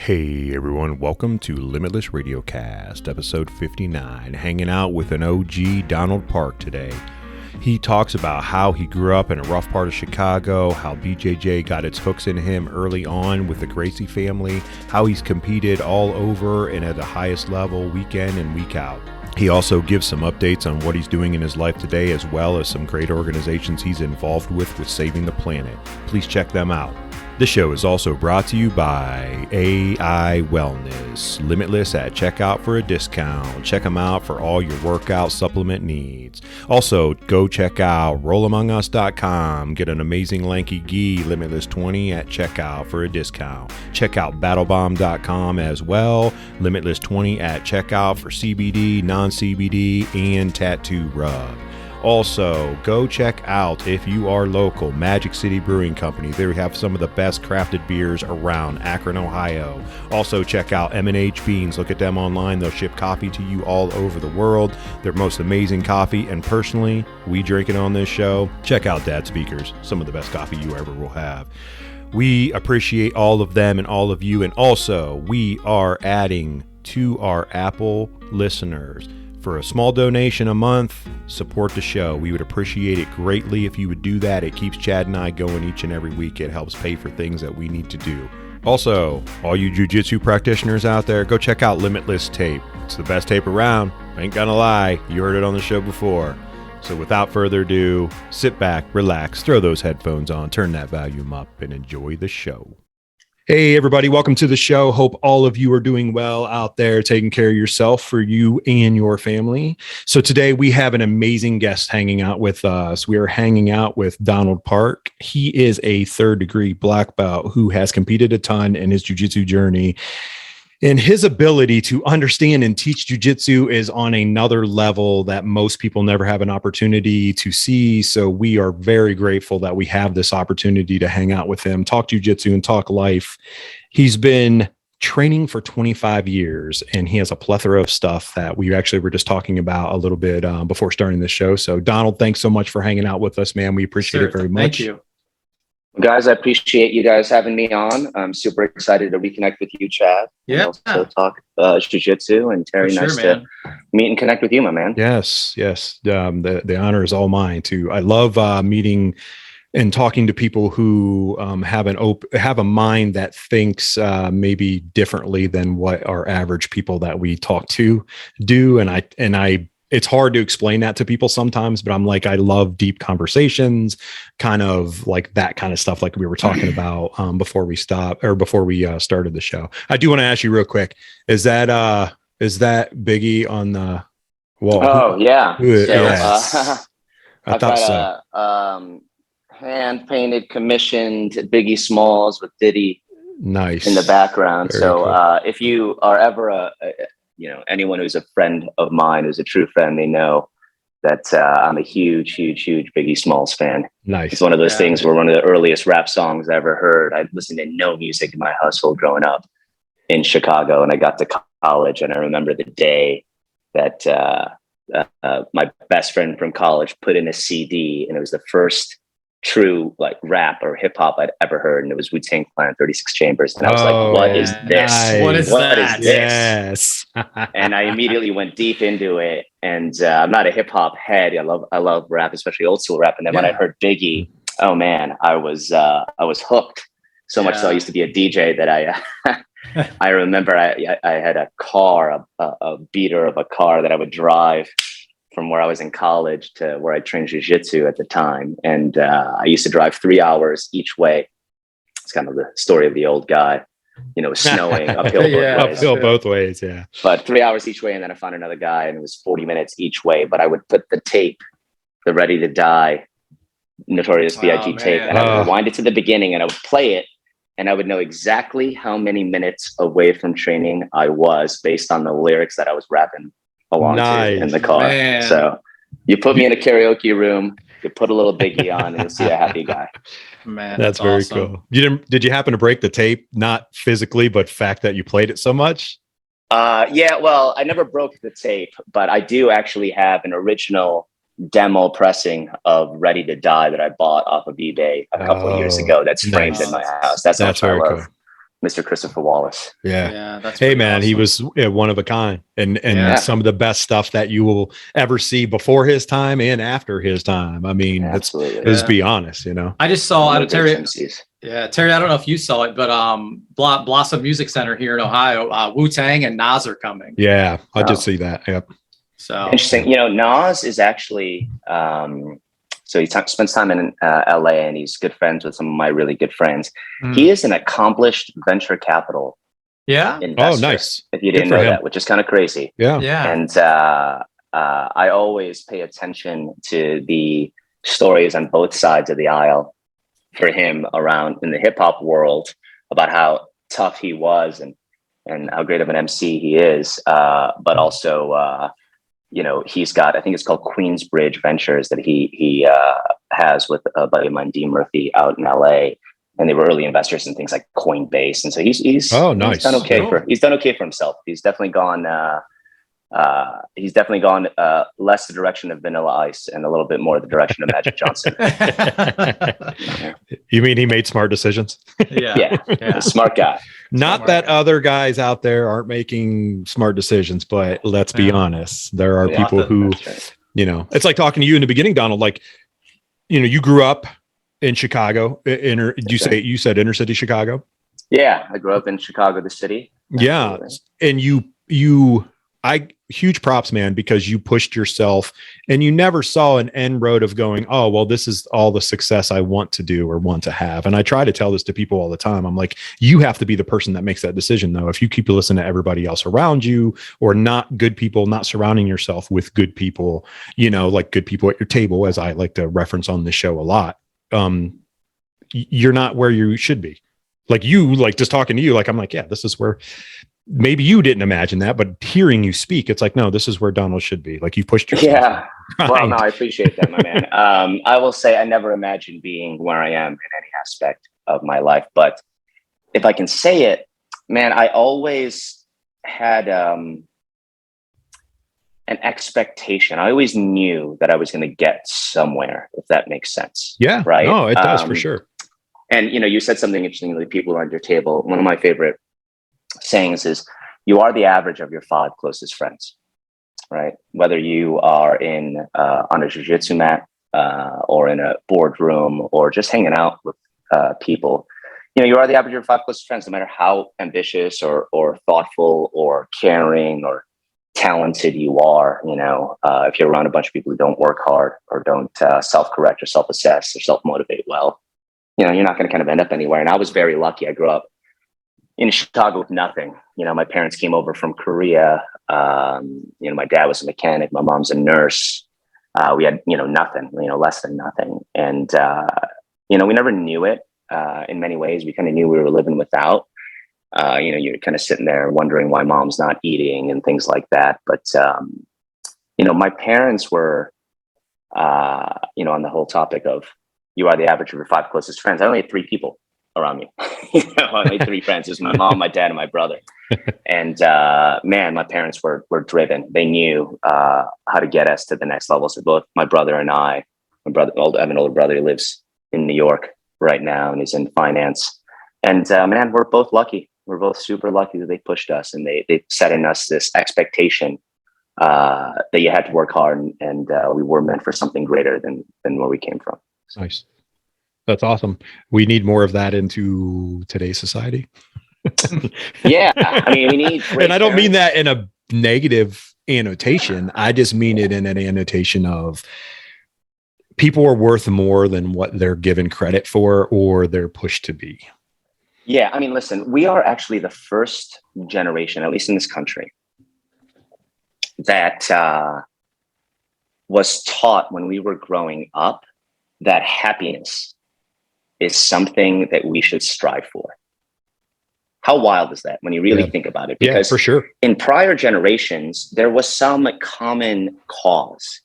Hey everyone, welcome to Limitless RadioCast, episode 59, hanging out with an OG, Donald Park, today. He talks about how he grew up in a rough part of Chicago, how BJJ got its hooks in him early on with the Gracie family, how he's competed all over and at the highest level week in and week out. He also gives some updates on what he's doing in his life today, as well as some great organizations he's involved with saving the planet. Please check them out. This show is also brought to you by AI Wellness. Limitless at checkout for a discount. Check them out for all your workout supplement needs. Also, go check out rollamongus.com. Get an amazing lanky gi, Limitless 20 at checkout for a discount. Check out battlebomb.com as well. Limitless 20 at checkout for CBD, non-CBD, and tattoo rub. Also, go check out, if you are local, Magic City Brewing Company. They have some of the best crafted beers around Akron, Ohio. Also, check out M&H Beans. Look at them online. They'll ship coffee to you all over the world. Their most amazing coffee. And personally, we drink it on this show. Check out Dad Speakers. Some of the best coffee you ever will have. We appreciate all of them and all of you. And also, we are adding to our Apple listeners. For a small donation a month, support the show. We would appreciate it greatly if you would do that. It keeps Chad and I going each and every week. It helps pay for things that we need to do. Also, all you jiu-jitsu practitioners out there, go check out Limitless tape. It's the best tape around. I ain't gonna lie. You heard it on the show before. So without further ado, sit back, relax, throw those headphones on, turn that volume up, and enjoy the show. Hey, everybody. Welcome to the show. Hope all of you are doing well out there, taking care of yourself, for you and your family. So today we have an amazing guest hanging out with us. We are hanging out with Donald Park. He is a third-degree black belt who has competed a ton in his jiu-jitsu journey. And his ability to understand and teach jiu-jitsu is on another level that most people never have an opportunity to see. So we are very grateful that we have this opportunity to hang out with him, talk jiu-jitsu and talk life. He's been training for 25 years, and he has a plethora of stuff that we actually were just talking about a little bit before starting the show. So Donald, thanks so much for hanging out with us, man. We appreciate it very much. Thank you. Guys, I appreciate you guys having me on. I'm super excited to reconnect with you, Chad. Yeah. And also talk jiu-jitsu. And Terry, nice to meet and connect with you, my man. Yes. The honor is all mine too. I love meeting and talking to people who have a mind that thinks maybe differently than what our average people that we talk to do. And I it's hard to explain that to people sometimes, but I'm like, I love deep conversations, kind of like that kind of stuff, like we were talking about before we started the show. I do want to ask you real quick: is that Biggie on the wall? Oh, yeah. I thought so. Hand painted, commissioned Biggie Smalls with Diddy, nice, in the background. Very so cool. If you are ever anyone who's a friend of mine, who's a true friend, they know that I'm a huge Biggie Smalls fan. Nice. It's one of those things where one of the earliest rap songs I ever heard, I listened to no music in my household growing up in Chicago, and I got to college, and I remember the day that my best friend from college put in a CD, and it was the first true like rap or hip hop I'd ever heard, and it was Wu-Tang Clan 36 Chambers, and I was like, what is this? Nice. What is this? Yes. And I immediately went deep into it, and I'm not a hip hop head. I love rap, especially old school rap. And then when I heard Biggie, oh man, I was hooked so much so I used to be a DJ that I remember I had a car, a beater of a car that I would drive from where I was in college to where I trained jiu-jitsu at the time. And I used to drive 3 hours each way. It's kind of the story of the old guy. It was snowing uphill both ways. Uphill both ways, yeah. But 3 hours each way, and then I found another guy, and it was 40 minutes each way. But I would put the tape, the Ready to Die, Notorious B.I.G. tape, and I would rewind it to the beginning, and I would play it, and I would know exactly how many minutes away from training I was based on the lyrics that I was rapping along to in the car. Man. So you put me in a karaoke room, you put a little Biggie on, and you'll see a happy guy. Man, that's very awesome. Cool. Did you happen to break the tape? Not physically, but fact that you played it so much? Yeah, well, I never broke the tape, but I do actually have an original demo pressing of Ready to Die that I bought off of eBay a couple of years ago. That's framed in my house. That's very cool. Mr. Christopher Wallace. Yeah. That's hey man, awesome. He was one of a kind, and some of the best stuff that you will ever see before his time and after his time. I mean, let's be honest, I just saw Terry. Terry, I don't know if you saw it, but Blossom Music Center here in Ohio, Wu-Tang and Nas are coming. Yeah, I did see that. Yep. So interesting. You know, Nas is actually so he spends time in LA, and he's good friends with some of my really good friends. He is an accomplished venture capital investor. Oh, nice. If you didn't know that, which is kind of crazy. Yeah. And I always pay attention to the stories on both sides of the aisle for him around in the hip hop world about how tough he was and how great of an MC he is. But also, you know, he's got, I think it's called Queensbridge Ventures that he has with a buddy of mine, D Murphy, out in LA, and they were early investors in things like Coinbase. And so he's he's done okay for himself. He's definitely gone less the direction of Vanilla Ice and a little bit more the direction of Magic Johnson. You mean he made smart decisions? Yeah. Smart guy. Not that other guys out there aren't making smart decisions, but let's be honest. There are people who, you know, it's like talking to you in the beginning, Donald, like, you know, you grew up in Chicago. You said inner city Chicago? Yeah. I grew up in Chicago, the city. Yeah. And huge props, man, because you pushed yourself and you never saw an end road of going, oh, well, this is all the success I want to do or want to have. And I try to tell this to people all the time. I'm like, you have to be the person that makes that decision, though. If you keep listening to everybody else around you or not good people, not surrounding yourself with good people, you know, like good people at your table, as I like to reference on this show a lot, you're not where you should be. Like you, like just talking to you, like, I'm like, yeah, this is where maybe you didn't imagine that, but hearing you speak, it's like, no, this is where Donald should be. Like you pushed yourself. Yeah. Well, no, I appreciate that, my man. I will say I never imagined being where I am in any aspect of my life, but if I can say it, man, I always had an expectation. I always knew that I was going to get somewhere, if that makes sense. Yeah. Right. No, it does for sure. And, you know, you said something interesting, like people around your table. One of my favorite sayings is, you are the average of your 5 closest friends, right? Whether you are on a jiu-jitsu mat or in a boardroom or just hanging out with people, you know, you are the average of your 5 closest friends, no matter how ambitious or thoughtful or caring or talented you are. You know, if you're around a bunch of people who don't work hard or don't self-correct or self-assess or self-motivate well, you know, you're not going to kind of end up anywhere. And I was very lucky. I grew up in Chicago with nothing. You know, my parents came over from Korea. You know, my dad was a mechanic. My mom's a nurse. We had, you know, nothing, you know, less than nothing. And, you know, we never knew it in many ways. We kind of knew we were living without. You know, you're kind of sitting there wondering why mom's not eating and things like that. But, you know, my parents were, you know, on the whole topic of you are the average of your 5 closest friends. I only had 3 people around me. You know, I only had 3 friends. It was my mom, my dad, and my brother. And man, my parents were driven. They knew how to get us to the next level. So both my brother and I have an older brother who lives in New York right now, and he's in finance. And man, we're both lucky. We're both super lucky that they pushed us, and they set in us this expectation that you had to work hard, and we were meant for something greater than where we came from. Nice. That's awesome. We need more of that into today's society. Yeah. I mean, we need, and I don't mean that in a negative annotation. I just mean it in an annotation of people are worth more than what they're given credit for or they're pushed to be. Yeah. I mean, listen, we are actually the first generation, at least in this country, that was taught when we were growing up that happiness is something that we should strive for. How wild is that when you really think about it? Because for sure, in prior generations, there was some common cause,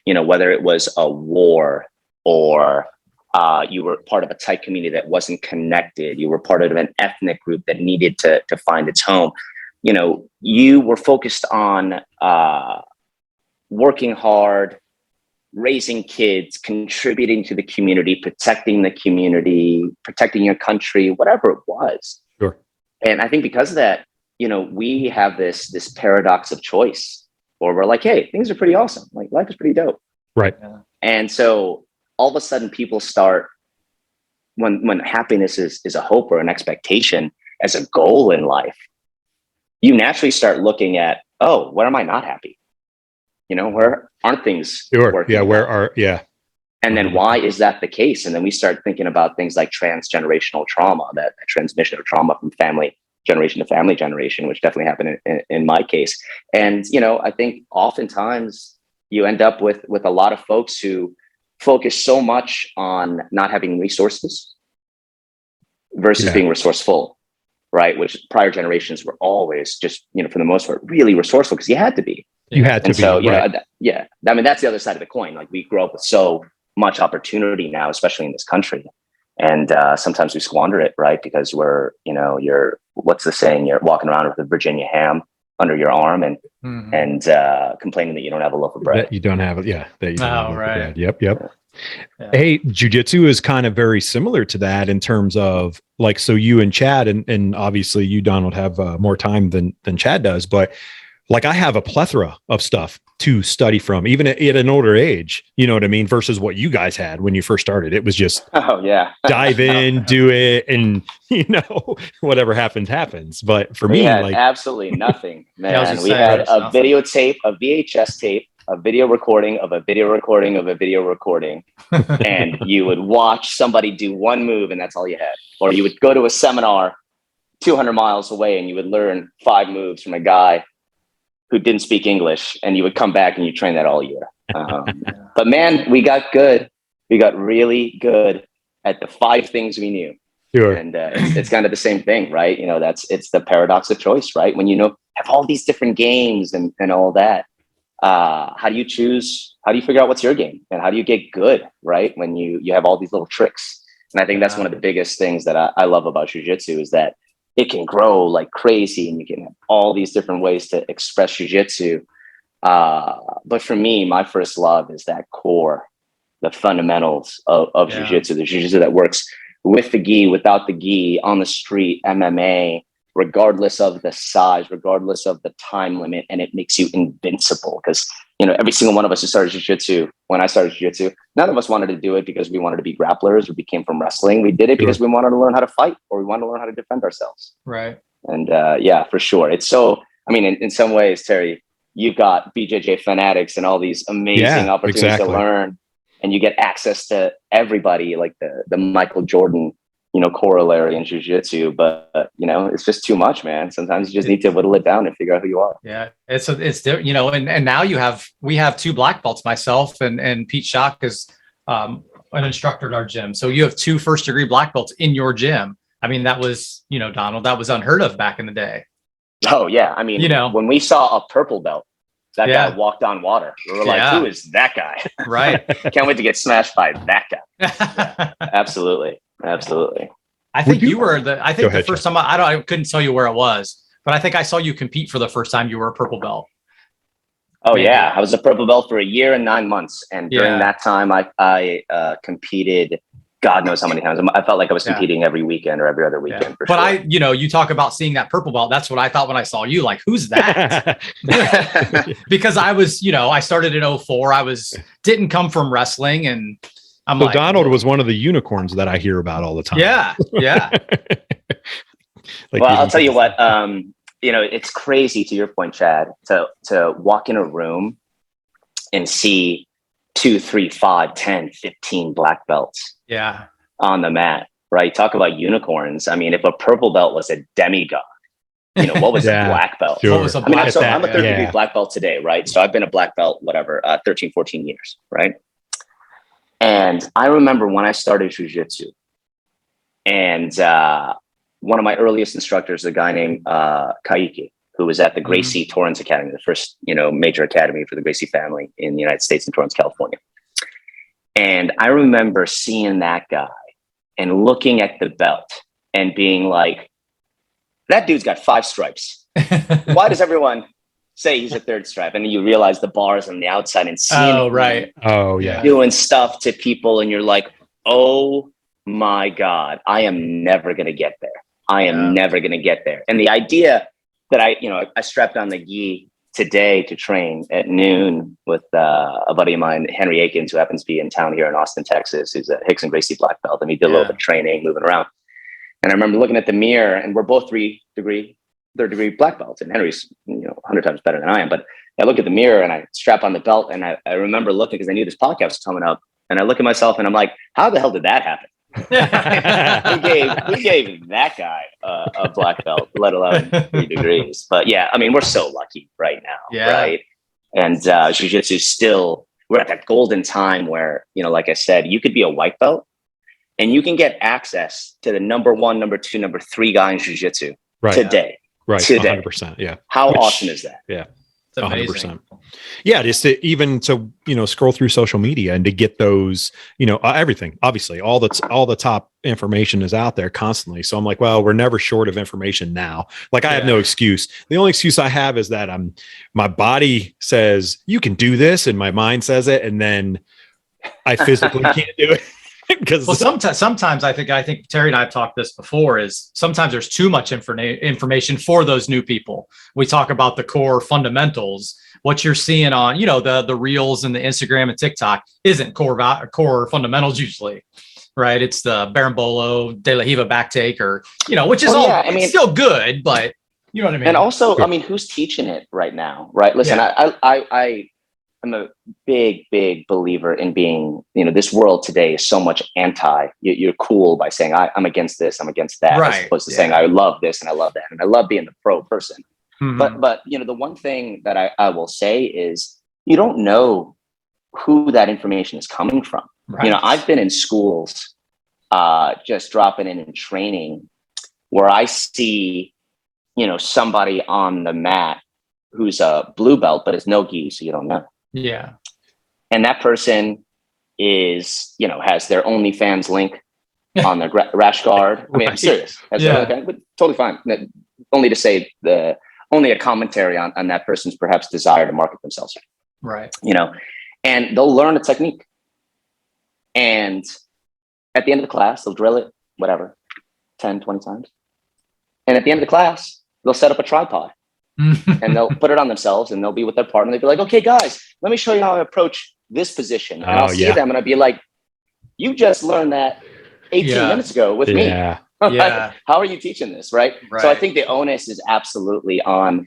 you know, whether it was a war or you were part of a tight community that wasn't connected. You were part of an ethnic group that needed to find its home. You know, you were focused on working hard, raising kids, contributing to the community, protecting your country, whatever it was. Sure. And I think because of that, we have this paradox of choice, or we're like, hey, things are pretty awesome. Like life is pretty dope. Right. Yeah. And so all of a sudden people start, when happiness is a hope or an expectation as a goal in life, you naturally start looking at, oh, where am I not happy? Where aren't things working? Yeah. And then why is that the case? And then we start thinking about things like transgenerational trauma, that transmission of trauma from family generation to family generation, which definitely happened in my case. And, I think oftentimes you end up with a lot of folks who focus so much on not having resources versus being resourceful, right? Which prior generations were always just, for the most part, really resourceful because you had to be. You had to and be. So, right. I mean, that's the other side of the coin. Like we grow up with so much opportunity now, especially in this country. And sometimes we squander it, right? Because you're, what's the saying? You're walking around with a Virginia ham under your arm and complaining that you don't have a loaf of bread. That you don't have it. Yeah. That you don't have a loaf of bread. Yep. Yeah. Hey, jiu-jitsu is kind of very similar to that in terms of like, so you and Chad and obviously you, Donald, have more time than Chad does, but like I have a plethora of stuff to study from, even at an older age, you know what I mean? Versus what you guys had when you first started. It was just dive in, do it, and whatever happens. But for me, had absolutely nothing, man. We had a videotape, a VHS tape, a video recording of a video recording of a video recording, and you would watch somebody do one move, and that's all you had. Or you would go to a seminar 200 miles away, and you would learn 5 moves from a guy who didn't speak English, and you would come back and you train that all year. But man, we got good. We got really good at the 5 things we knew. Sure. And it's kind of the same thing, right? It's the paradox of choice, right? When have all these different games and all that, how do you choose? How do you figure out what's your game? And how do you get good, right? When you have all these little tricks. And I think that's one of the biggest things that I love about jiu-jitsu is that it can grow like crazy and you can have all these different ways to express jiu-jitsu. But for me, my first love is that core, the fundamentals of jiu-jitsu, the jiu-jitsu that works with the gi, without the gi, on the street, MMA, regardless of the size, regardless of the time limit, and it makes you invincible. Because every single one of us who started jiu-jitsu, when I started jiu-jitsu, none of us wanted to do it because we wanted to be grapplers or we came from wrestling. We did it because we wanted to learn how to fight or we wanted to learn how to defend ourselves. Right. And for sure. It's so, in some ways, Terry, you've got BJJ fanatics and all these amazing opportunities to learn, and you get access to everybody, like the Michael Jordan corollary in jiu-jitsu, but it's just too much, man. Sometimes you just need to whittle it down and figure out who you are. Yeah, it's and now we have 2 black belts, myself and Pete Schock is an instructor at our gym. So you have 2 first-degree black belts in your gym. That was, Donald, that was unheard of back in the day. Oh yeah, when we saw a purple belt, that guy walked on water. We were like, who is that guy? Right. Can't wait to get smashed by that guy. Absolutely. I think the first time I couldn't tell you where it was, but I think I saw you compete for the first time. You were a purple belt. Oh yeah. I was a purple belt for 1 year and 9 months. And during that time I competed, God knows how many times. I felt like I was competing every weekend or every other weekend. But sure. You talk about seeing that purple belt. That's what I thought when I saw you, like, who's that? Because I was, I started in 2004. Didn't come from wrestling, and so Donald was one of the unicorns that I hear about all the time. Yeah. Well, I'll tell you what, it's crazy, to your point, Chad, to walk in a room and see 2, 3, 5, 10, 15 black belts on the mat, right? Talk about unicorns. If a purple belt was a demigod, what was a black belt? Sure. What was a black belt? I'm a 3rd degree black belt today, right? So I've been a black belt, 13, 14 years, right? And I remember when I started jiu-jitsu, and one of my earliest instructors, a guy named Kaiki, who was at the Gracie Torrance Academy, the first, major academy for the Gracie family in the United States in Torrance, California. And I remember seeing that guy and looking at the belt and being like, that dude's got 5 stripes. Why does everyone say he's a 3rd stripe? And then you realize the bars on the outside and seeing doing stuff to people, and you're like, oh my God, I am never going to get there. I am never going to get there. And the idea that I strapped on the gi today to train at noon with a buddy of mine, Henry Akins, who happens to be in town here in Austin, Texas, who's a Hicks and Gracie black belt. And we did a little bit of training, moving around. And I remember looking at the mirror, and we're both third degree black belts. And Henry's 100 times better than I am. But I look at the mirror and I strap on the belt, and I remember looking, because I knew this podcast was coming up. And I look at myself and I'm like, how the hell did that happen? who gave that guy a black belt, let alone 3 degrees? But yeah, I mean, we're so lucky right now, right? And jiu-jitsu still, we're at that golden time where, like I said, you could be a white belt and you can get access to the number 1, number 2, number 3 guy in jiu-jitsu today. Right. Today. 100%. Yeah. How awesome is that? Yeah. It's amazing. 100%. Yeah, just to even scroll through social media and to get those, everything. Obviously, all the top information is out there constantly. So I'm like, well, we're never short of information now. Like I have no excuse. The only excuse I have is that my body says you can do this, and my mind says it, and then I physically can't do it. Because sometimes I think Terry and I have talked this before, is sometimes there's too much information for those new people. We talk about the core fundamentals. What you're seeing on, the reels and the Instagram and TikTok isn't core fundamentals usually, right? It's the Berimbolo, De La Riva back take, or, which is it's still good, but you know what I mean? And also, I mean, who's teaching it right now, right? Listen, I'm a big believer in being, this world today is so much anti. You're cool by saying I'm against this, I'm against that, as opposed to saying I love this and I love that, and I love being the pro person. Mm-hmm. But the one thing that I will say is you don't know who that information is coming from. Right. I've been in schools, just dropping in and training, where I see, somebody on the mat who's a blue belt but is no gi, so you don't know. Yeah. And that person is, has their OnlyFans link on their rash guard. I mean, I'm serious. But totally fine. Only to say only a commentary on that person's perhaps desire to market themselves. Right. And they'll learn a technique. And at the end of the class, they'll drill it, whatever, 10, 20 times. And at the end of the class, they'll set up a tripod. And they'll put it on themselves, and they'll be with their partner. They'll be like, okay, guys, let me show you how I approach this position. And I'll see them and I'll be like, you just learned that 18 minutes ago with me. Yeah. How are you teaching this? Right. So I think the onus is absolutely on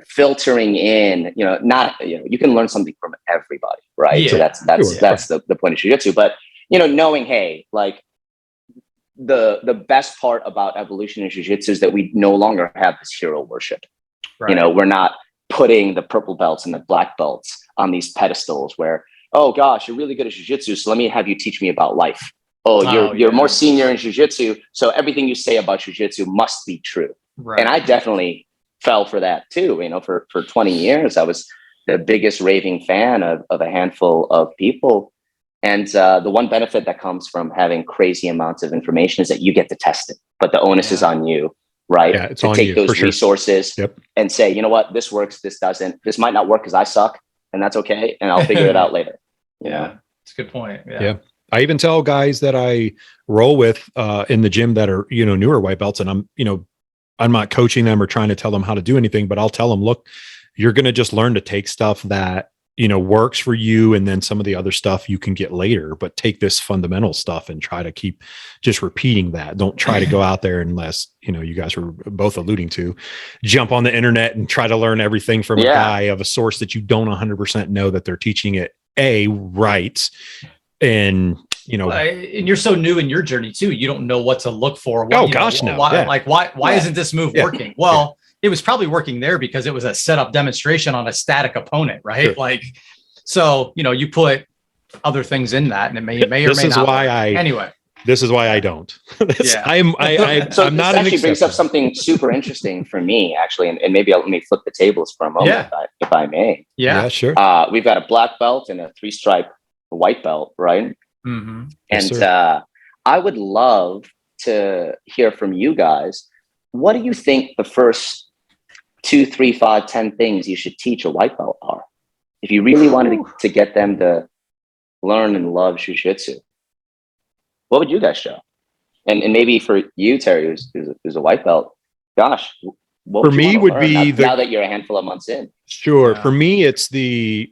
filtering in, you can learn something from everybody. Right. Yeah. So that's the point of jiu-jitsu. But, knowing, hey, like the best part about evolution in jiu-jitsu is that we no longer have this hero worship. Right. We're not putting the purple belts and the black belts on these pedestals where, oh gosh, you're really good at jiu-jitsu, so let me have you teach me about life. You're more senior in jiu-jitsu, so everything you say about jiu-jitsu must be true. Right. And I definitely fell for that too. For 20 years, I was the biggest raving fan of a handful of people. And the one benefit that comes from having crazy amounts of information is that you get to test it, but the onus is on you. Right. Yeah, to take those resources and say, you know what, this works, this doesn't, this might not work because I suck, and that's okay. And I'll figure it out later. Yeah. It's a good point. Yeah. I even tell guys that I roll with in the gym that are, newer white belts, and I'm not coaching them or trying to tell them how to do anything, but I'll tell them, look, you're going to just learn to take stuff that, works for you. And then some of the other stuff you can get later, but take this fundamental stuff and try to keep just repeating that. Don't try to go out there unless, you guys were both alluding to, jump on the internet and try to learn everything from a guy of a source that you don't 100% know that they're teaching it right. And, and you're so new in your journey too. You don't know what to look for. No. Why isn't this move working? Well, it was probably working there because it was a setup demonstration on a static opponent, right? Sure. So, you put other things in that, and it may or may not. This is why I don't. I'm not. This actually brings up something super interesting for me, actually, and maybe let me flip the tables for a moment, if I may. Yeah, sure. We've got a black belt and a 3-stripe white belt, right? Mm-hmm. And I would love to hear from you guys. What do you think the first 2, 3, 5, 10 things you should teach a white belt are, if you really wanted to get them to learn and love jiu-jitsu? What would you guys show? And maybe for you, Terry, who's a white belt, gosh, what For me would be now that you're a handful of months in? Sure. For me, it's the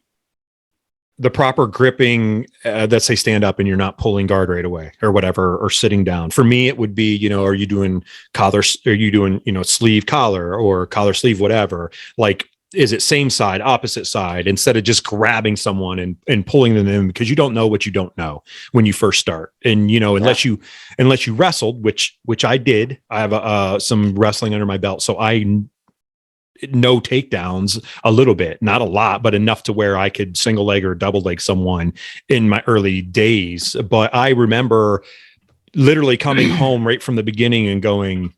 proper gripping that say stand up and you're not pulling guard right away or whatever, or sitting down. For me, it would be, you know, are you doing collar? Are you doing, you know, sleeve collar or collar sleeve, whatever? Like, is it same side, opposite side, instead of just grabbing someone and pulling them in, because you don't know what you don't know when you first start. And, you know, unless you wrestled, which I did, I have some wrestling under my belt. So I know takedowns a little bit, not a lot, but enough to where I could single leg or double leg someone in my early days. But I remember literally coming home right from the beginning and going,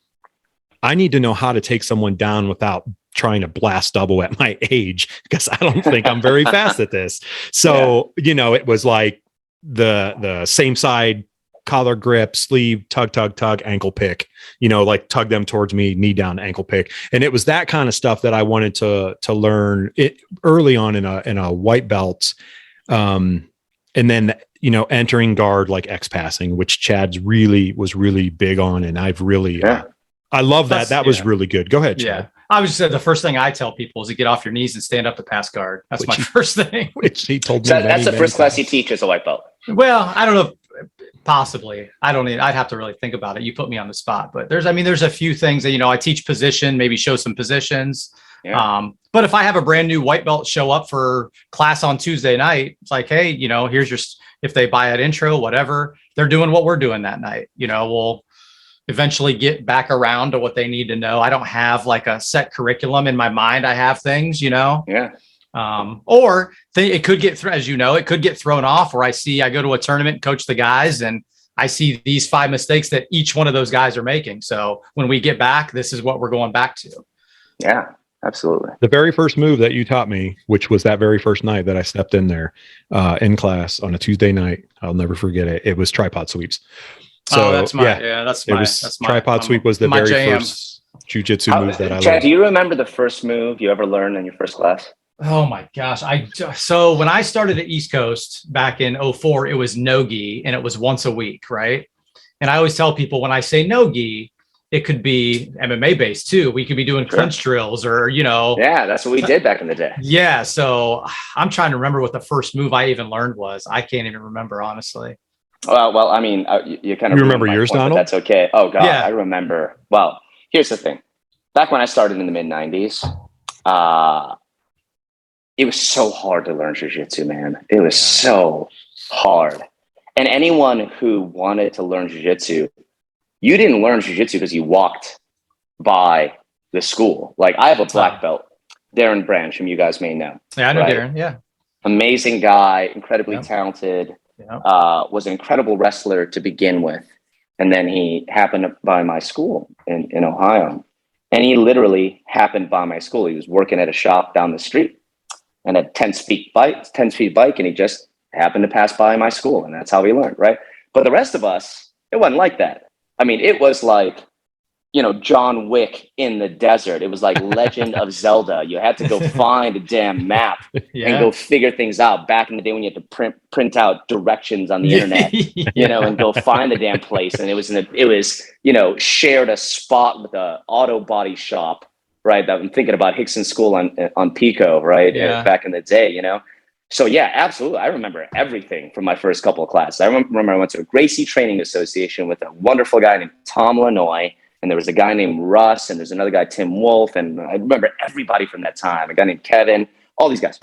I need to know how to take someone down without trying to blast double at my age, because I don't think I'm very fast at this. So, you know, it was like the same side collar grip, sleeve, tug, ankle pick, you know, like tug them towards me, knee down, ankle pick. And it was that kind of stuff that I wanted to learn it early on in a white belt. And then, you know, entering guard like X passing, which Chad's was really big on. And I've really, I love that. That was really good. Go ahead, Chad. Yeah. I was just saying, the first thing I tell people is to get off your knees and stand up to pass guard. That's my first thing. Which he told me. So that's the first class you teach as a white belt. Well, I don't know. Possibly. I'd have to really think about it. You put me on the spot, but there's a few things that, you know, I teach position, maybe show some positions. Yeah. But if I have a brand new white belt show up for class on Tuesday night, it's like, hey, you know, if they buy an intro, whatever, they're doing what we're doing that night. You know, we'll eventually get back around to what they need to know. I don't have like a set curriculum in my mind. I have things, you know. Yeah. It could get as you know, it could get thrown off where I go to a tournament and coach the guys and I see these 5 mistakes that each one of those guys are making. So when we get back, this is what we're going back to. Yeah, absolutely. The very first move that you taught me, which was that very first night that I stepped in there in class on a Tuesday night, I'll never forget it. It was tripod sweeps. So that's my tripod sweep was the very first jiu-jitsu move that I learned. Chad, do you remember the first move you ever learned in your first class? Oh my gosh. So when I started at East Coast back in 2004, it was no-gi and it was once a week. Right. And I always tell people when I say no-gi, it could be MMA based too. We could be doing clinch drills or, you know. Yeah, that's what we did back in the day. Yeah. So I'm trying to remember what the first move I even learned was. I can't even remember, honestly. Well, I mean, you kind of remember yours, Donald? That's okay. Oh God, yeah. I remember. Well, here's the thing. Back when I started in the mid 90s, it was so hard to learn jiu-jitsu, man. It was so hard. And anyone who wanted to learn jiu-jitsu, you didn't learn jiu-jitsu because you walked by the school. Like I have a black belt, Darren Branch, whom you guys may know. Yeah, I know Darren. Yeah. Amazing guy, incredibly talented, was an incredible wrestler to begin with. And then he happened by my school in Ohio. And he literally happened by my school. He was working at a shop down the street and a 10-speed bike, and he just happened to pass by my school. And that's how he learned, right? But the rest of us, it wasn't like that. I mean, it was like, you know, John Wick in the desert. It was like Legend of Zelda. You had to go find a damn map and go figure things out. Back in the day when you had to print out directions on the internet, you know, and go find the damn place. And it was, you know, shared a spot with a auto body shop, right? That I'm thinking about Hickson School on Pico, right? Yeah. Back in the day, you know? So yeah, absolutely. I remember everything from my first couple of classes. I remember I went to a Gracie Training Association with a wonderful guy named Tom Lanoy. And there was a guy named Russ, and there's another guy, Tim Wolf. And I remember everybody from that time, a guy named Kevin, all these guys.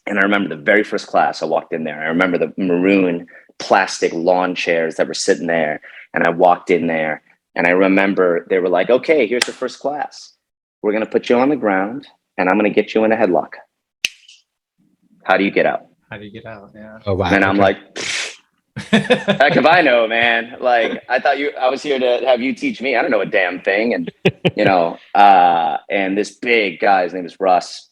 And I remember the very first class I walked in there. I remember the maroon plastic lawn chairs that were sitting there. And I walked in there, and I remember they were like, okay, here's the first class. We're going to put you on the ground, and I'm going to get you in a headlock. How do you get out? Yeah. Oh, wow. And I'm like, heck if I know, man. Like, I thought I was here to have you teach me. I don't know a damn thing. And, you know, and this big guy, his name is Russ,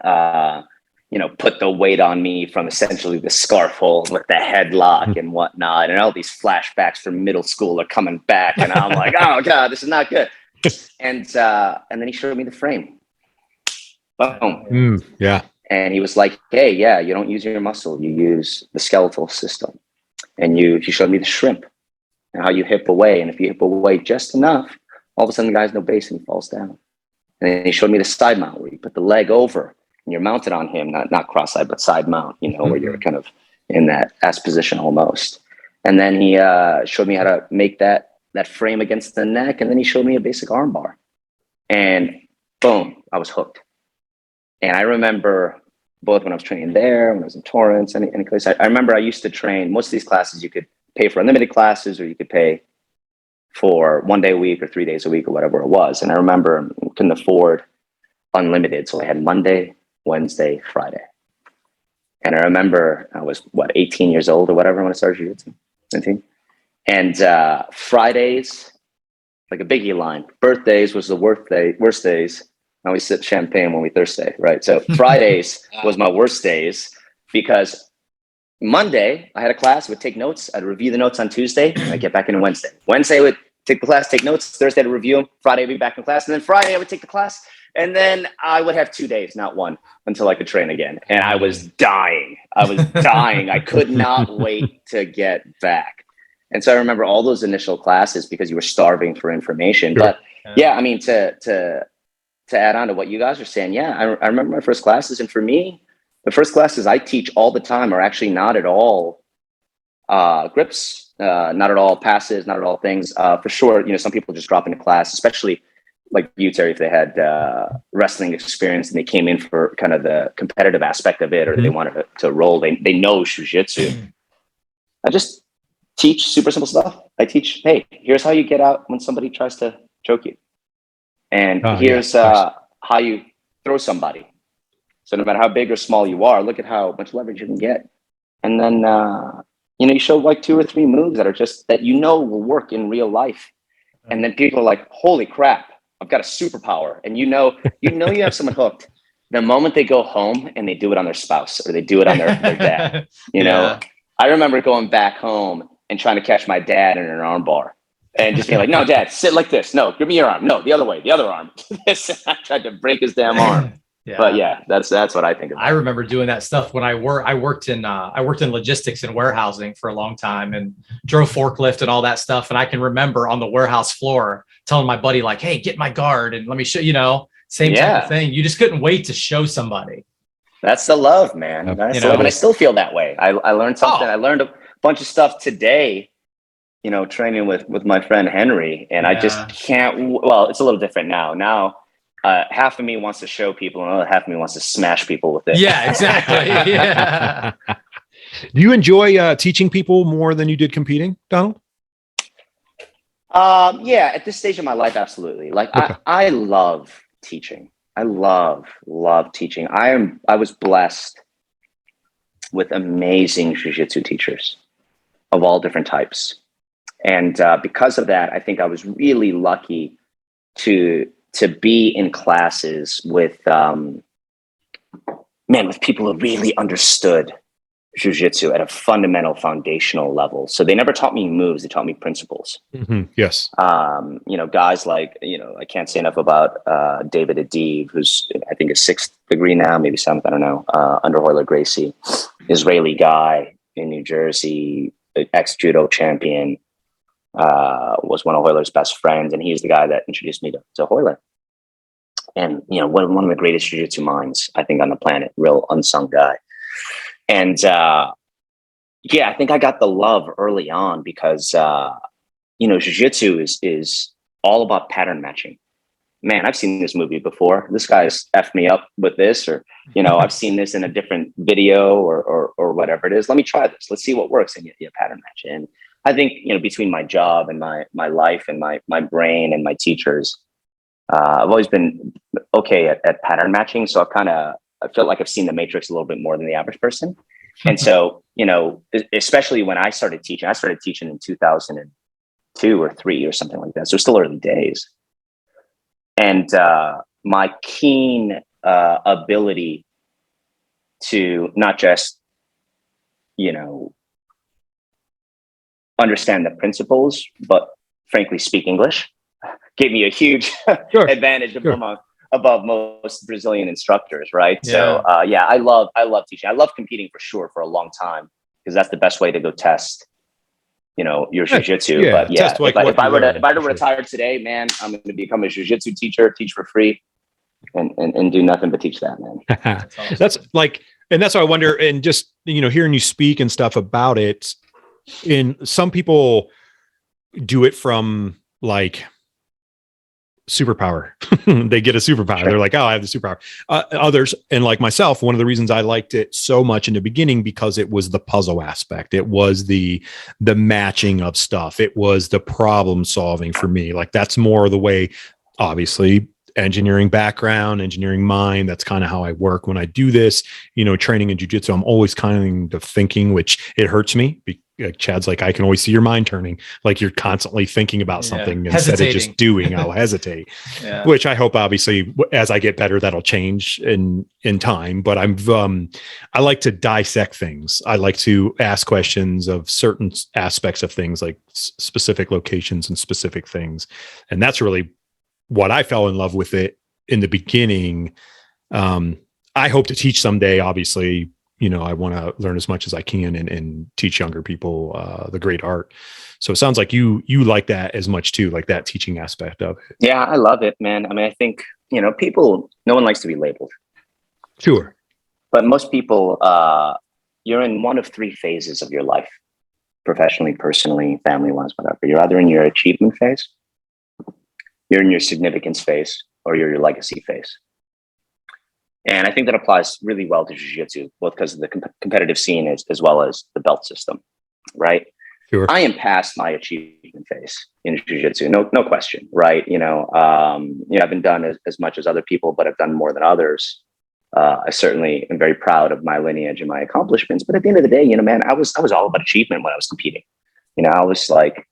you know, put the weight on me from essentially the scarf hold with the headlock and whatnot. And all these flashbacks from middle school are coming back. And I'm like, oh God, this is not good. And then he showed me the frame. Boom. Yeah. And he was like, hey, yeah, you don't use your muscle. You use the skeletal system. And he showed me the shrimp. and how you hip away. And if you hip away just enough, all of a sudden the guy has no base and he falls down. And then he showed me the side mount where you put the leg over and you're mounted on him, not cross-side, but side mount, where you're kind of in that S position almost. And then he showed me how to make that frame against the neck. And then he showed me a basic arm bar. And boom, I was hooked. And I remember both when I was training there, when I was in Torrance, any place. I remember I used to train, most of these classes, you could pay for unlimited classes, or you could pay for 1 day a week or 3 days a week or whatever it was. And I remember I couldn't afford unlimited. So I had Monday, Wednesday, Friday. And I remember I was 18 years old or whatever when I started jiu-jitsu, 19. And Fridays, like a Biggie line, birthdays was the worst days. I always sip champagne when we Thursday, right? So Fridays was my worst days, because Monday I had a class, I would take notes, I'd review the notes on Tuesday, and I'd get back into Wednesday. Wednesday I would take the class, take notes, Thursday I'd review them, Friday I'd be back in class, and then Friday I would take the class, and then I would have 2 days, not one, until I could train again. And I was dying. I could not wait to get back. And so I remember all those initial classes, because you were starving for information. Sure. But yeah, I mean, to add on to what you guys are saying, yeah, I remember my first classes. And for me, the first classes I teach all the time are actually not at all grips, not at all passes, not at all things. For sure, some people just drop into class, especially like you, Terry, if they had wrestling experience and they came in for kind of the competitive aspect of it, or they wanted to roll, they know jiu-jitsu. I just teach super simple stuff. I teach, hey, here's how you get out when somebody tries to choke you. And here's how you throw somebody. So no matter how big or small you are, look at how much leverage you can get. And then, you show like 2 or 3 moves that are just, that will work in real life. And then people are like, holy crap, I've got a superpower. And you have someone hooked the moment they go home and they do it on their spouse, or they do it on their dad. I remember going back home and trying to catch my dad in an arm bar and just being like, no, Dad, sit like this. No, give me your arm. No, the other way, the other arm. I tried to break his damn arm. Yeah. But yeah, that's what I think about. I remember doing that stuff when I worked in logistics and warehousing for a long time, and drove forklift and all that stuff. And I can remember on the warehouse floor telling my buddy, like, hey, get my guard and let me show, same type of thing. You just couldn't wait to show somebody. That's the love, man. That's the love. And I still feel that way. I learned something. I learned a bunch of stuff today, training with my friend Henry, and I just can't. Well, it's a little different now. Now, half of me wants to show people, and another half of me wants to smash people with it. Yeah, exactly. Yeah. Do you enjoy teaching people more than you did competing, Donald? Yeah, at this stage of my life, absolutely. Like, okay. I love teaching. I love teaching. I was blessed with amazing jiu-jitsu teachers of all different types. And because of that, I think I was really lucky to be in classes with people who really understood jiu-jitsu at a fundamental, foundational level. So they never taught me moves; they taught me principles. Mm-hmm. Yes. Guys like I can't say enough about David Adib, who's I think a 6th degree now, maybe 7th. I don't know. Under Royler Gracie, Israeli guy in New Jersey, ex-judo champion. Was one of Royler's best friends, and he's the guy that introduced me to Royler. And one of the greatest jiu-jitsu minds I think on the planet, real unsung guy. And I think I got the love early on because jiu-jitsu is all about pattern matching. Man, I've seen this movie before. This guy's effed me up with this, or I've seen this in a different video or whatever it is. Let me try this. Let's see what works, and you pattern match. And I think between my job and my life and my brain and my teachers, I've always been okay at pattern matching. So I felt like I've seen the Matrix a little bit more than the average person. And so especially when I started teaching in 2002 or 3 or something like that. So it's still early days. And my keen ability to not just understand the principles, but frankly speak English, gave me a huge advantage above most Brazilian instructors, right? Yeah. So I love teaching. I love competing for sure for a long time, because that's the best way to go test your jujitsu. Yeah, but yeah, like if I were to sure. retire today, man, I'm going to become a jujitsu teacher, teach for free, and do nothing but teach that, man. That's awesome. That's like, and that's why I wonder, and just, hearing you speak and stuff about it, in some people do it from like superpower. They get a superpower. Sure. They're like, oh, I have the superpower. Others, and like myself, one of the reasons I liked it so much in the beginning, because it was the puzzle aspect. It was the matching of stuff. It was the problem solving for me. Like that's more the way, obviously, engineering background, engineering mind. That's kind of how I work when I do this, training in jiu-jitsu. I'm always kind of thinking, which it hurts me. Chad's like, I can always see your mind turning, like you're constantly thinking about something instead of just doing. I'll hesitate, which I hope, obviously, as I get better, that'll change in time. But I like to dissect things. I like to ask questions of certain aspects of things, like specific locations and specific things. And that's really what I fell in love with it in the beginning. I hope to teach someday, obviously. I want to learn as much as I can and teach younger people the great art. So it sounds like you like that as much too, like that teaching aspect of it. Yeah, I love it, man. I mean, I think, people, no one likes to be labeled. Sure. But most people, you're in one of three phases of your life, professionally, personally, family-wise, whatever. You're either in your achievement phase, you're in your significance phase, or you're your legacy phase. And I think that applies really well to jiu-jitsu, both because of the competitive scene as well as the belt system, right? Sure. I am past my achievement phase in jiu-jitsu, no question, right? I haven't done as much as other people, but I've done more than others. I certainly am very proud of my lineage and my accomplishments. But at the end of the day, man, I was all about achievement when I was competing. I was like,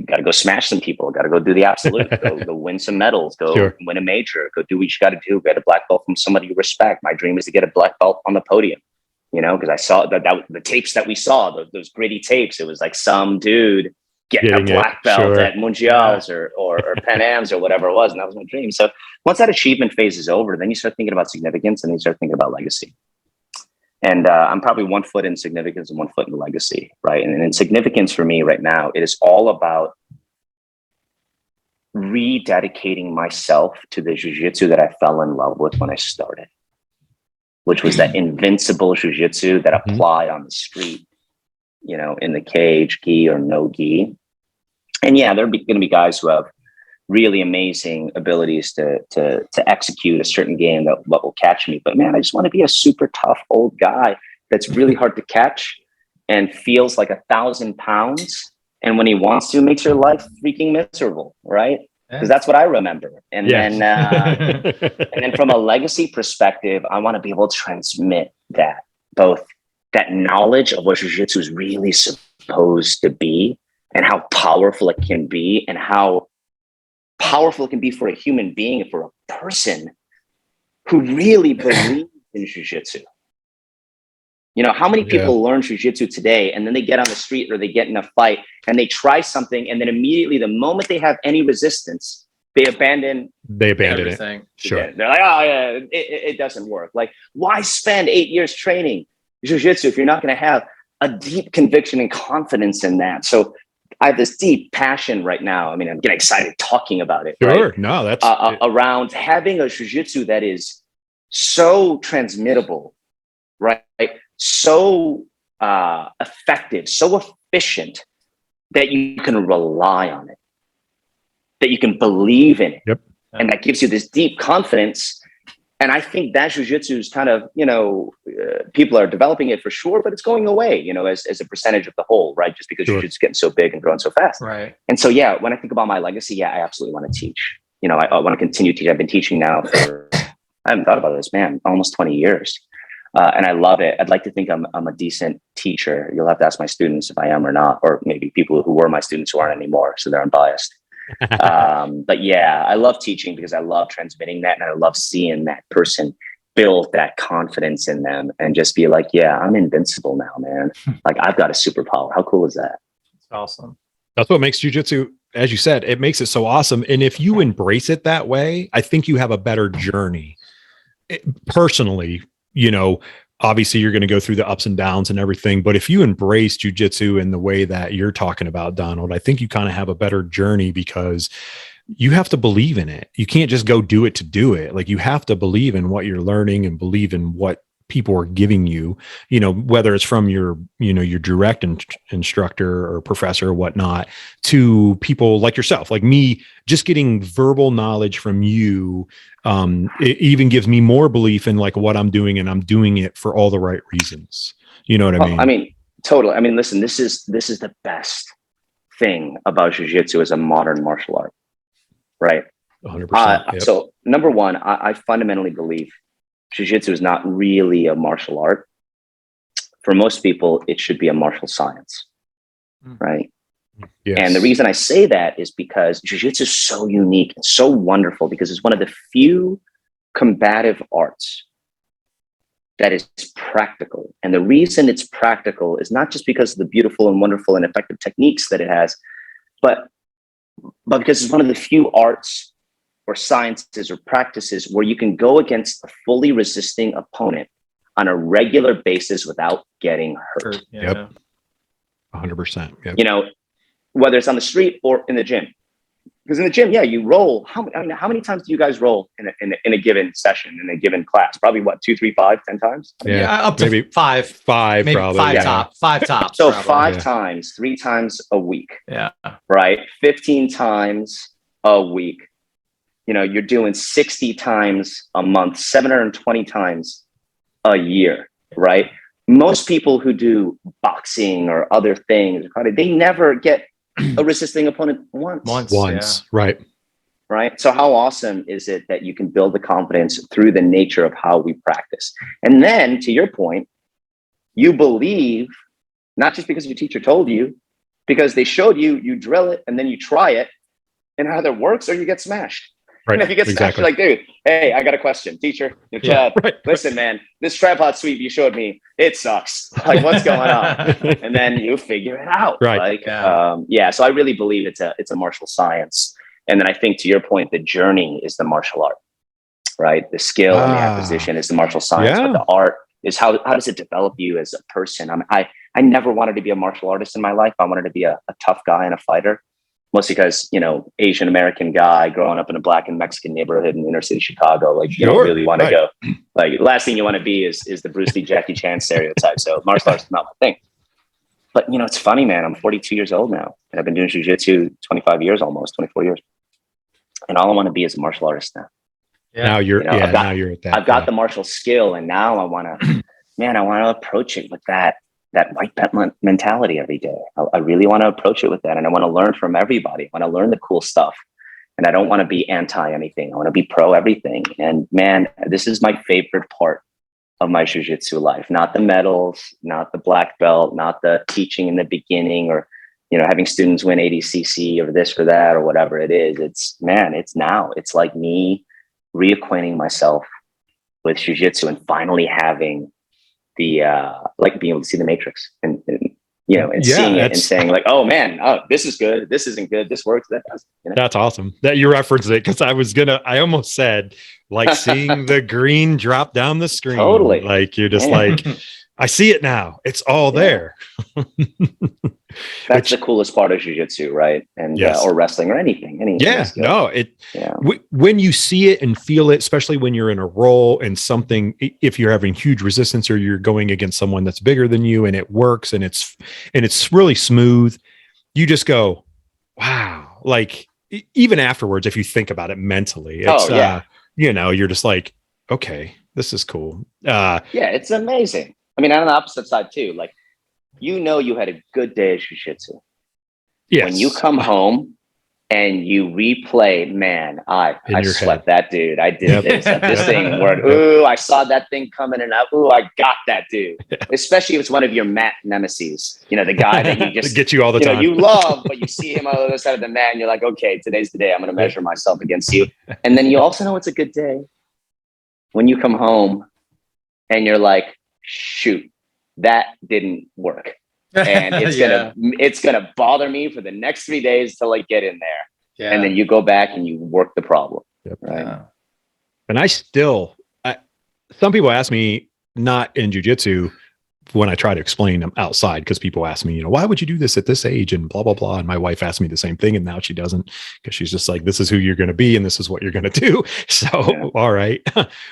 got to go smash some people, got to go do the absolute, go win some medals, go win a major, go do what you got to do, get a black belt from somebody you respect. My dream is to get a black belt on the podium, because I saw that the tapes that we saw, those gritty tapes, it was like some dude getting a black belt at Mundials or Pan Ams or whatever it was. And that was my dream. So once that achievement phase is over, then you start thinking about significance and then you start thinking about legacy. And I'm probably 1 foot in significance and 1 foot in legacy, right? And in significance for me right now, it is all about rededicating myself to the jiu-jitsu that I fell in love with when I started, which was that invincible jiu-jitsu that applied on the street, in the cage, gi or no gi. And yeah, there are going to be guys who have really amazing abilities to execute a certain game that will catch me. But man, I just want to be a super tough old guy that's really hard to catch and feels like 1,000 pounds. And when he wants to, makes your life freaking miserable, right? Because that's what I remember. And then and then from a legacy perspective, I want to be able to transmit that, both that knowledge of what jiu-jitsu is really supposed to be and how powerful it can be and how powerful it can be for a human being and for a person who really believes in jiu-jitsu. How many people learn jiu-jitsu today and then they get on the street or they get in a fight and they try something and then immediately the moment they have any resistance, they abandon everything. It. Sure. They're like, oh yeah, it doesn't work. Like, why spend 8 years training jiu-jitsu if you're not going to have a deep conviction and confidence in that? So I have this deep passion right now. I mean, I'm getting excited talking about it. Sure. Right? No, that's around having a jiu-jitsu that is so transmittable, right? So effective, so efficient that you can rely on it, that you can believe in it. Yep. And that gives you this deep confidence. And I think that jiu-jitsu is kind of, people are developing it for sure, but it's going away, as a percentage of the whole, right? Just because jiu-jitsu is getting so big and growing so fast. Right. And so, when I think about my legacy, I absolutely want to teach. I want to continue teaching. I've been teaching now for, I haven't thought about this, man, almost 20 years. And I love it. I'd like to think I'm a decent teacher. You'll have to ask my students if I am or not, or maybe people who were my students who aren't anymore, so they're unbiased. But yeah, I love teaching because I love transmitting that, and I love seeing that person build that confidence in them and just be like, yeah, I'm invincible now, man. Like, I've got a superpower. How cool is that? It's awesome. That's what makes jiu-jitsu, as you said, it makes it so awesome. And if you embrace it that way, I think you have a better journey. Personally, obviously you're going to go through the ups and downs and everything, but if you embrace jujitsu in the way that you're talking about, Donald, I think you kind of have a better journey, because you have to believe in it. You can't just go do it to do it. Like, you have to believe in what you're learning and believe in what people are giving you, whether it's from your direct instructor or professor or whatnot, to people like yourself, like me, just getting verbal knowledge from you. It even gives me more belief in like what I'm doing, and I'm doing it for all the right reasons. You know what I mean? I mean, totally. I mean, listen, this is the best thing about jiu-jitsu as a modern martial art, right? 100%. Yep. So number one, I fundamentally believe jiu-jitsu is not really a martial art. For most people, it should be a martial science, right? Yes. And the reason I say that is because jiu-jitsu is so unique and so wonderful, because it's one of the few combative arts that is practical. And the reason it's practical is not just because of the beautiful and wonderful and effective techniques that it has, but because it's one of the few arts or sciences or practices where you can go against a fully resisting opponent on a regular basis without getting hurt. Yep. 100%. Yep. Whether it's on the street or in the gym. Because in the gym, you roll. How many times do you guys roll in a given session, in a given class? Probably 2, 3, 5, 10 times? Up to maybe five, maybe probably. Five tops. So probably. 5 times, 3 times a week. Yeah. Right? 15 times a week. You're doing 60 times a month, 720 times a year, right? Most people who do boxing or other things, they never get a resisting opponent once. Yeah. Right. So how awesome is it that you can build the confidence through the nature of how we practice? And then, to your point, you believe, not just because your teacher told you, because they showed you, you drill it, and then you try it, and it either works or you get smashed. Right. And if you get smashed, you're like, dude, hey, I got a question. Teacher, listen, man, this tripod sweep you showed me, it sucks. Like, what's going on? And then you figure it out. Right. So I really believe it's a martial science. And then I think, to your point, the journey is the martial art, right? The skill and the acquisition is the martial science, but the art is how does it develop you as a person? I never wanted to be a martial artist in my life. I wanted to be a tough guy and a fighter. Mostly because, Asian American guy growing up in a Black and Mexican neighborhood in inner city Chicago, like, you don't really want to go. Like, last thing you want to be is the Bruce Lee, Jackie Chan stereotype. So martial arts is not my thing. But, it's funny, man. I'm 42 years old now, and I've been doing jiu-jitsu 25 years, almost 24 years. And all I want to be is a martial artist now. Yeah. Now you're at that. I've got the martial skill, and now I want to approach it with that white belt mentality every day. I really want to approach it with that. And I want to learn from everybody. I want to learn the cool stuff. And I don't want to be anti anything. I want to be pro everything. And man, this is my favorite part of my jiu-jitsu life. Not the medals, not the black belt, not the teaching in the beginning, or, having students win ADCC or this or that or whatever it is. It's now. It's like me reacquainting myself with jiu-jitsu and finally having the like being able to see the matrix and seeing it and saying like, oh man, this is good, this isn't good, this works, that doesn't. That's awesome that you referenced it, because I almost said like seeing the green drop down the screen. Totally. Like you're just like, I see it now. It's all there. That's the coolest part of jiu-jitsu, right? And or wrestling or anything. When you see it and feel it, especially when you're in a roll and something, if you're having huge resistance or you're going against someone that's bigger than you and it works and it's really smooth, you just go, wow. Like even afterwards, if you think about it mentally, it's you're just like, okay, this is cool. It's amazing. I mean, on the opposite side too, like, you had a good day of jiu-jitsu. Yes. When you come home and you replay, man, I swept that dude. I did this. This thing worked. Ooh, I saw that thing coming and ooh, I got that dude. Especially if it's one of your mat nemesis. The guy that you just get you all the time. You love, but you see him on the other side of the mat and you're like, okay, today's the day. I'm going to measure myself against you. And then you also know it's a good day when you come home and you're like, shoot, that didn't work. And it's gonna bother me for the next 3 days till I get in there. Yeah. And then you go back and you work the problem. Yep. Right. And some people ask me, not in jujitsu when I try to explain them outside, because people ask me, why would you do this at this age and blah, blah, blah. And my wife asked me the same thing. And now she doesn't, because she's just like, this is who you're going to be. And this is what you're going to do. So, all right.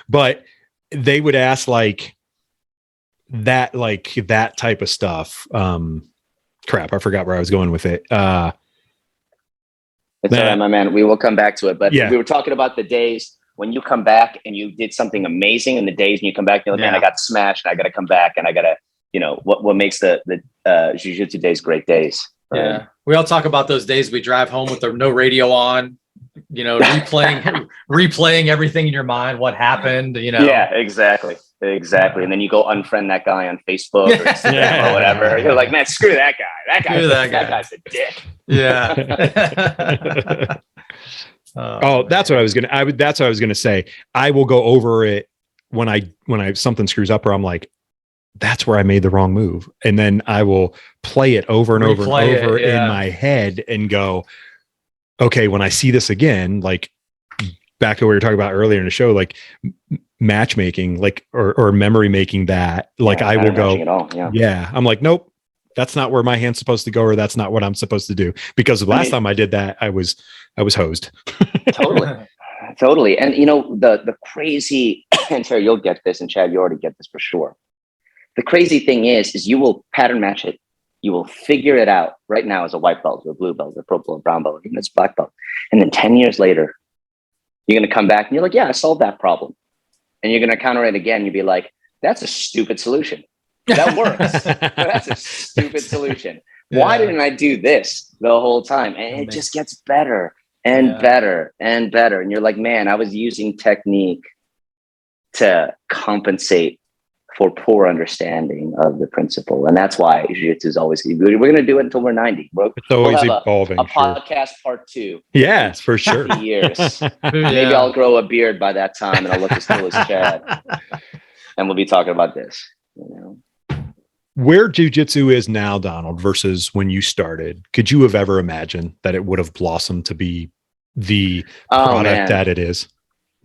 But they would ask like that type of stuff. Crap. I forgot where I was going with it. It's all right, my man. We will come back to it. But we were talking about the days when you come back and you did something amazing, and the days when you come back, you're like, man, I got smashed and I got to come back and I got to, what makes the jiu-jitsu days great days. Yeah. We all talk about those days we drive home with no radio on, replaying everything in your mind, what happened, Yeah, exactly. And then you go unfriend that guy on Facebook or Instagram or whatever. You're like, man, screw that guy. That guy's a dick. Yeah. That's what I was gonna say. I will go over it when I something screws up, or I'm like, that's where I made the wrong move, and then I will play it over and over and over in my head and go, okay, when I see this again, like back to what we were talking about earlier in the show, like matchmaking, like or memory making that, like I will go, I'm like, nope, that's not where my hand's supposed to go, or that's not what I'm supposed to do. Because the last time I did that, I was hosed. Totally. And the crazy, and Terry, you'll get this, and Chad, you already get this for sure. The crazy thing is you will pattern match it. You will figure it out right now as a white belt, or a blue belt, or purple, or brown belt, even as black belt. And then 10 years later, you're going to come back and you're like, yeah, I solved that problem. And you're going to counter it again. You'll be like, that's a stupid solution. That works. But that's a stupid solution. Why didn't I do this the whole time? And it just gets better and better and better. And you're like, man, I was using technique to compensate for poor understanding of the principle. And that's why jiu-jitsu is always, we're going to do it until we're 90. It's always evolving. A podcast part 2. Yes, for sure. 50 years. Maybe I'll grow a beard by that time and I'll look as cool as Chad. And we'll be talking about this. Where jiu-jitsu is now, Donald, versus when you started, could you have ever imagined that it would have blossomed to be the product that it is?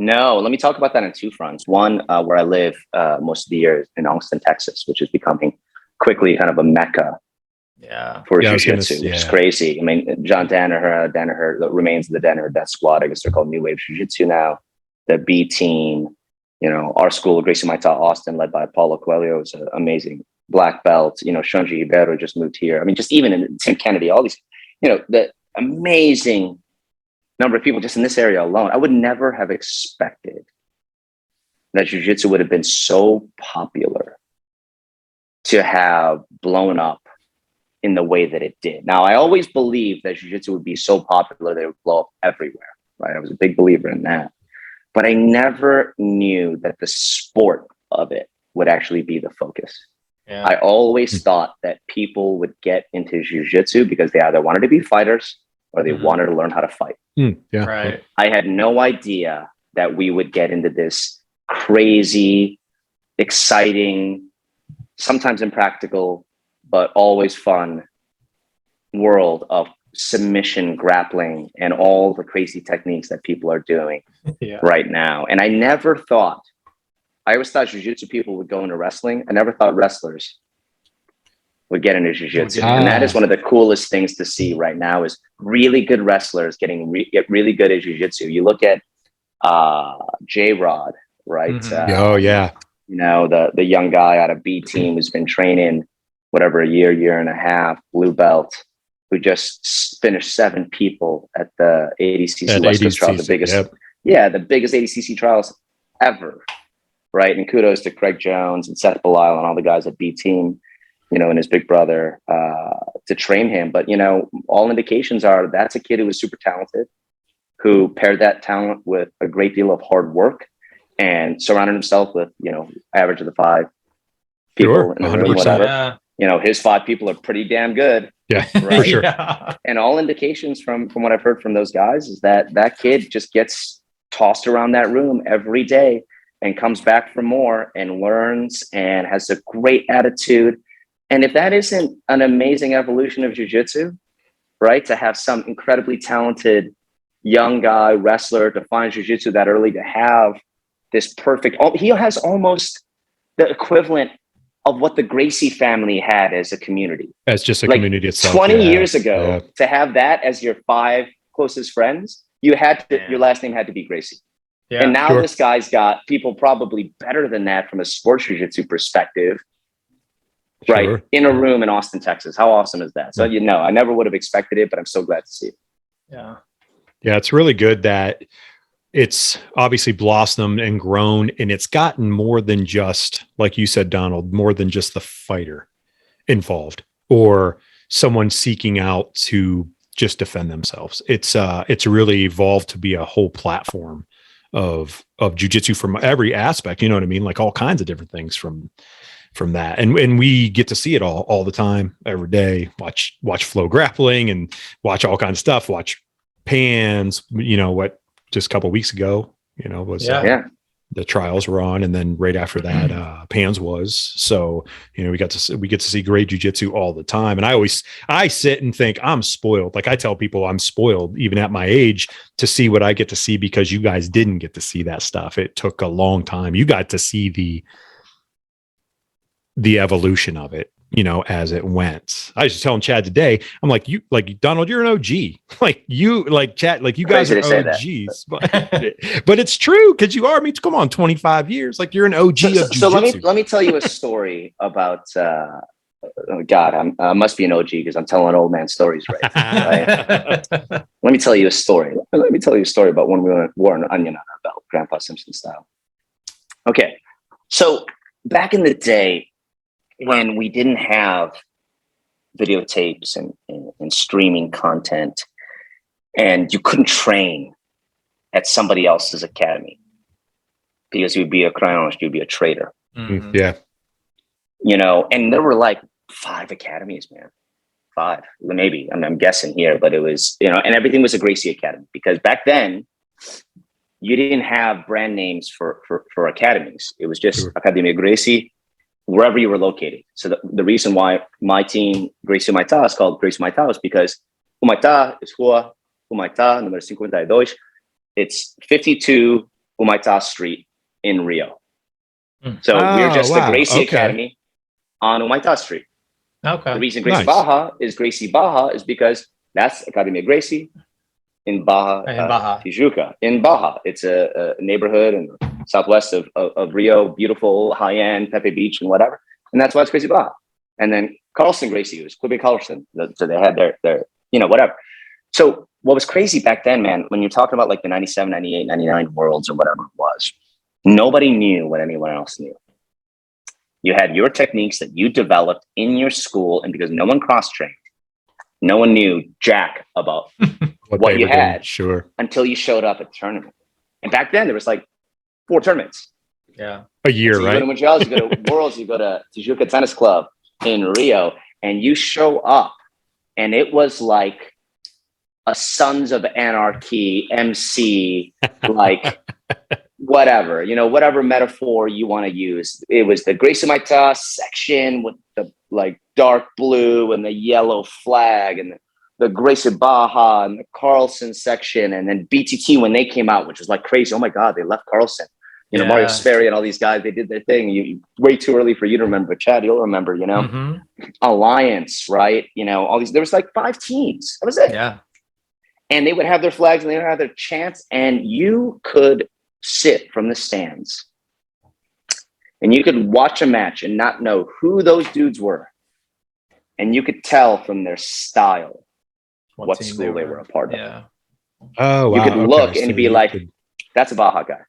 No, let me talk about that on 2 fronts. One, where I live most of the year in Austin, Texas, which is becoming quickly kind of a mecca for jiu-jitsu, which is crazy. I mean, John Danaher, the remains of the Danaher Death Squad, I guess they're called New Wave Jiu-Jitsu now, the B team, our school, Gracie Maita Austin, led by Paulo Coelho, is an amazing black belt. Shunji Ibero just moved here. I mean, just even in Tim Kennedy, all these, the amazing number of people just in this area alone. I would never have expected that jiu-jitsu would have been so popular to have blown up in the way that it did. Now, I always believed that jiu-jitsu would be so popular that it would blow up everywhere, right? I was a big believer in that. But I never knew that the sport of it would actually be the focus. Yeah. I always thought that people would get into jiu-jitsu because they either wanted to be fighters or they wanted to learn how to fight. Right. I had no idea that we would get into this crazy, exciting, sometimes impractical, but always fun world of submission, grappling, and all the crazy techniques that people are doing right now. And I always thought jiu-jitsu people would go into wrestling. I never thought wrestlers would get into jiu-jitsu. And that is one of the coolest things to see right now is really good wrestlers get really good at jiu-jitsu. You look at J-Rod, right? The young guy out of B team who's been training a year and a half, blue belt, who just finished 7 people at the ADCC West Coast trial, the biggest ADCC trials ever, right? And kudos to Craig Jones and Seth Belial and all the guys at B team, and his big brother to train him. But, all indications are that's a kid who was super talented, who paired that talent with a great deal of hard work and surrounded himself with, average of the 5 people in the room, whatever. His 5 people are pretty damn good. Yeah, right. Sure. And all indications from what I've heard from those guys is that kid just gets tossed around that room every day and comes back for more and learns and has a great attitude. And if that isn't an amazing evolution of jiu-jitsu, right? To have some incredibly talented young guy wrestler to find jiu-jitsu that early, to have this perfect, he has almost the equivalent of what the Gracie family had as a community. As just a Like, community itself. 20 years ago, to have that as your 5 closest friends, you had to, your last name had to be Gracie. Yeah. And now this guy's got people probably better than that from a sports jiu-jitsu perspective, right? In a room in Austin, Texas. How awesome is that? So, I never would have expected it, but I'm so glad to see it. Yeah. Yeah, it's really good that it's obviously blossomed and grown, and it's gotten more than just, like you said, Donald, more than just the fighter involved or someone seeking out to just defend themselves. It's really evolved to be a whole platform of jiu-jitsu from every aspect, you know what I mean? Like all kinds of different things from that. And we get to see it all the time, every day, watch flow grappling and watch all kinds of stuff, watch Pans, what just a couple of weeks ago, was the trials were on, and then right after that, Pans was. So we get to see great jiu-jitsu all the time. And I sit and think I'm spoiled. Like I tell people I'm spoiled, even at my age, to see what I get to see, because you guys didn't get to see that stuff. It took a long time. You got to see the evolution of it, as it went. I was just telling Chad today, I'm like, Donald, you're an OG. Chad, you guys are OGs. But it's true, because you are. I mean, come on, 25 years. Like, you're an OG of jiu-jitsu. So let me tell you a story about. Oh God, I must be an OG because I'm telling old man stories, right? Let me tell you a story. Let me tell you a story about when we wore an onion on our belt, Grandpa Simpson style. Okay, so back in the day, when we didn't have videotapes and streaming content, and you couldn't train at somebody else's academy because you'd be a crown, you'd be a traitor. Mm-hmm. Yeah. And there were like 5 academies, man. 5, maybe. I'm guessing here, but it was, and everything was a Gracie Academy, because back then you didn't have brand names for academies. It was just Academia Gracie, wherever you were located. So the reason why my team, Gracie Humaitá, is called Gracie Humaitá is because Humaitá is Rua Humaitá, número 52. It's 52 Humaitá Street in Rio. So we're just the Gracie Academy on Humaitá Street. Okay. The reason Gracie Baja is because that's Academia Gracie in Baja, Tijuca. In Baja, it's a neighborhood in the southwest of Rio, beautiful, high-end, Pepe Beach and whatever. And that's why it's Gracie Baja. And then Carlson Gracie was Clube Carlson. So they had their whatever. So what was crazy back then, man, when you're talking about like the 97, 98, 99 worlds or whatever it was, nobody knew what anyone else knew. You had your techniques that you developed in your school, and because no one cross-trained, no one knew jack about what you had until you showed up at the tournament. And back then there was like 4 tournaments. Yeah. A year, so you right? Go to Montreal, you go to Worlds, you go to Tijuca Tennis Club in Rio, and you show up, and it was like a Sons of Anarchy MC, like whatever, whatever metaphor you want to use. It was the Gracie Humaitá section with the like dark blue and the yellow flag, and the Gracie Baja and the Carlson section, and then BTT when they came out, which was like crazy. Oh my God, they left Carlson. Mario Sperry and all these guys, they did their thing. Way too early for you to remember, but Chad, you'll remember, Alliance, right? All these, there was like 5 teams. That was it. Yeah. And they would have their flags and they would have their chants, and you could sit from the stands and you could watch a match and not know who those dudes were. And you could tell from their style what school they were a part of. Yeah. Oh, wow. You could look and so be like, that's a Baja guy.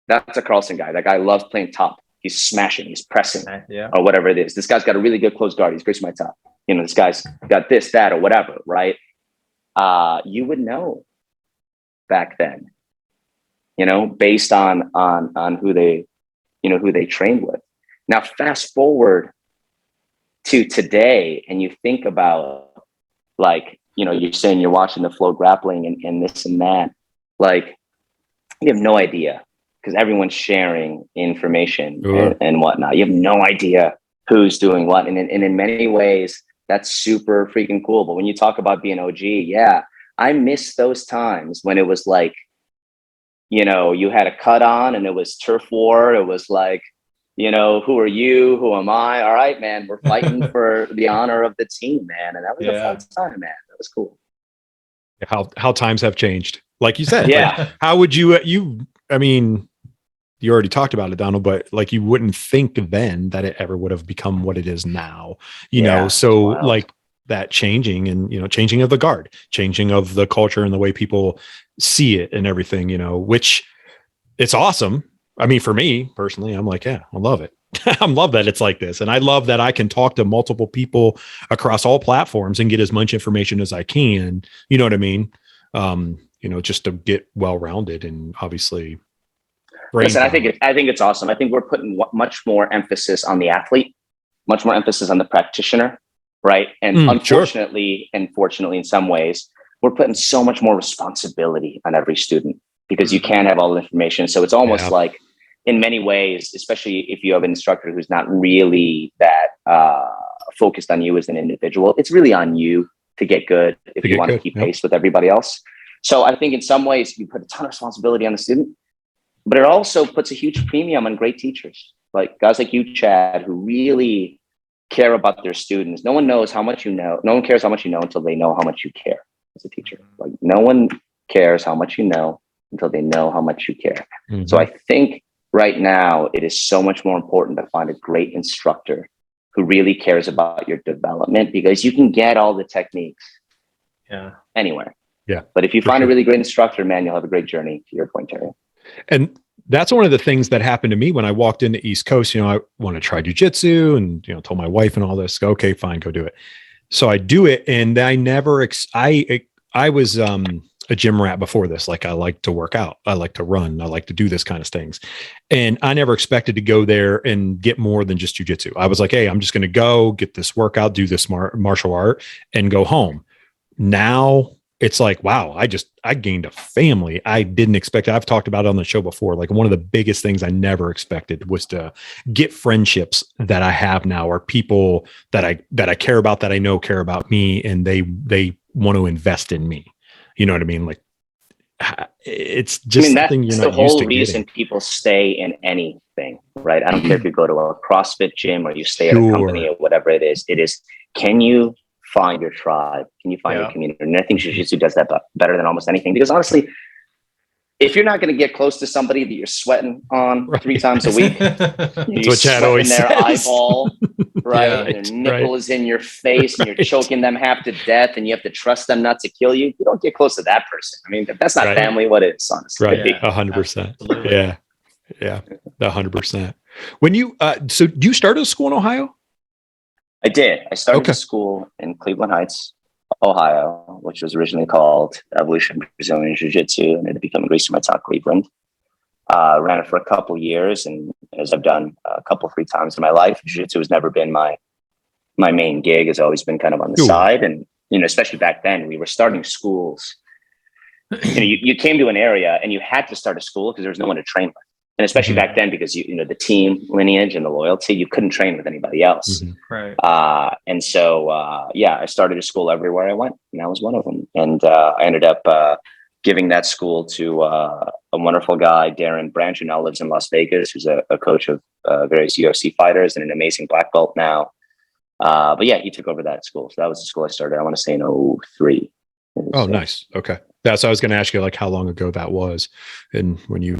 That's a Carlson guy. That guy loves playing top. He's smashing, he's pressing, or whatever it is. This guy's got a really good close guard. He's Gracie Humaitá. This guy's got this, that, or whatever, right? You would know back then, based on who they trained with. Now, fast forward to today, and you think about, like, you're saying you're watching the flow grappling and this and that. Like, you have no idea, because everyone's sharing information and whatnot. You have no idea who's doing what. And in many ways, that's super freaking cool. But when you talk about being OG, I miss those times when it was like, you had a cut on and it was turf war. It was like, who are you? Who am I? All right, man, we're fighting for the honor of the team, man. And that was a fun time, man. That was cool. How times have changed. Like you said, Yeah. like, how would you already talked about it, Donald, but like, you wouldn't think then that it ever would have become what it is now, so like that changing and, changing of the guard, changing of the culture and the way people see it and everything, which it's awesome. I mean, for me personally, I'm like, yeah, I love it. I love that it's like this. And I love that I can talk to multiple people across all platforms and get as much information as I can, you know what I mean? Just to get well-rounded and obviously. Listen, I think it's awesome. I think we're putting much more emphasis on the athlete, much more emphasis on the practitioner, right? And unfortunately, and fortunately, in some ways, we're putting so much more responsibility on every student because you can't have all the information. So it's almost like, in many ways, especially if you have an instructor who's not really that focused on you as an individual, it's really on you to get good if you want to keep pace with everybody else. So I think in some ways, you put a ton of responsibility on the student. But it also puts a huge premium on great teachers, like guys like you, Chad, who really care about their students. No one knows how much you know. No one cares how much you know until they know how much you care as a teacher. Like no one cares how much you know until they know how much you care. Mm-hmm. So I think right now it is so much more important to find a great instructor who really cares about your development, because you can get all the techniques anywhere. Yeah. But if you find a really great instructor, man, you'll have a great journey, to your point, Terry. And that's one of the things that happened to me when I walked into East Coast. I want to try jujitsu and, told my wife and all this, okay, fine, go do it. So I do it. And I never, I was a gym rat before this. Like I like to work out. I like to run. I like to do this kind of things. And I never expected to go there and get more than just jujitsu. I was like, hey, I'm just going to go get this workout, do this martial art and go home. Now it's like, wow, I gained a family. I didn't expect it. I've talked about it on the show before. Like one of the biggest things I never expected was to get friendships that I have now, or people that I care about, that I know care about me, and they want to invest in me. You know what I mean? Like it's just something you're not used to. That's the whole reason people stay in anything, right? I don't care if you go to a CrossFit gym or you stay at a company or whatever it is. It is, can you find your tribe? Can you find your community? And I think jiu-jitsu does that better than almost anything, because honestly, if you're not going to get close to somebody that you're sweating on 3 times a week, you're sweating their eyeball, right? And their nipple is in your face and you're choking them half to death and you have to trust them not to kill you. You don't get close to that person. I mean, if that's not family, what is, honestly? Right. 100%. Yeah. 100%. When you, so you started a school in Ohio? I did. I started a school in Cleveland Heights, Ohio, which was originally called Evolution Brazilian Jiu-Jitsu, and it had become Gracie Matak Cleveland. Ran it for a couple of years, and as I've done a couple, 3 times in my life, Jiu-Jitsu has never been my main gig. It's always been kind of on the side, and especially back then, we were starting schools. You came to an area and you had to start a school because there was no one to train with. And especially back then, because the team lineage and the loyalty, you couldn't train with anybody else. Right. And so, I started a school everywhere I went, and that was one of them. And I ended up giving that school to a wonderful guy, Darren Branch, who now lives in Las Vegas, who's a coach of various UFC fighters and an amazing black belt now. But he took over that school. So that was the school I started, I want to say, in 2003. Oh, nice. Okay. That's what I was going to ask you, like how long ago that was, and when you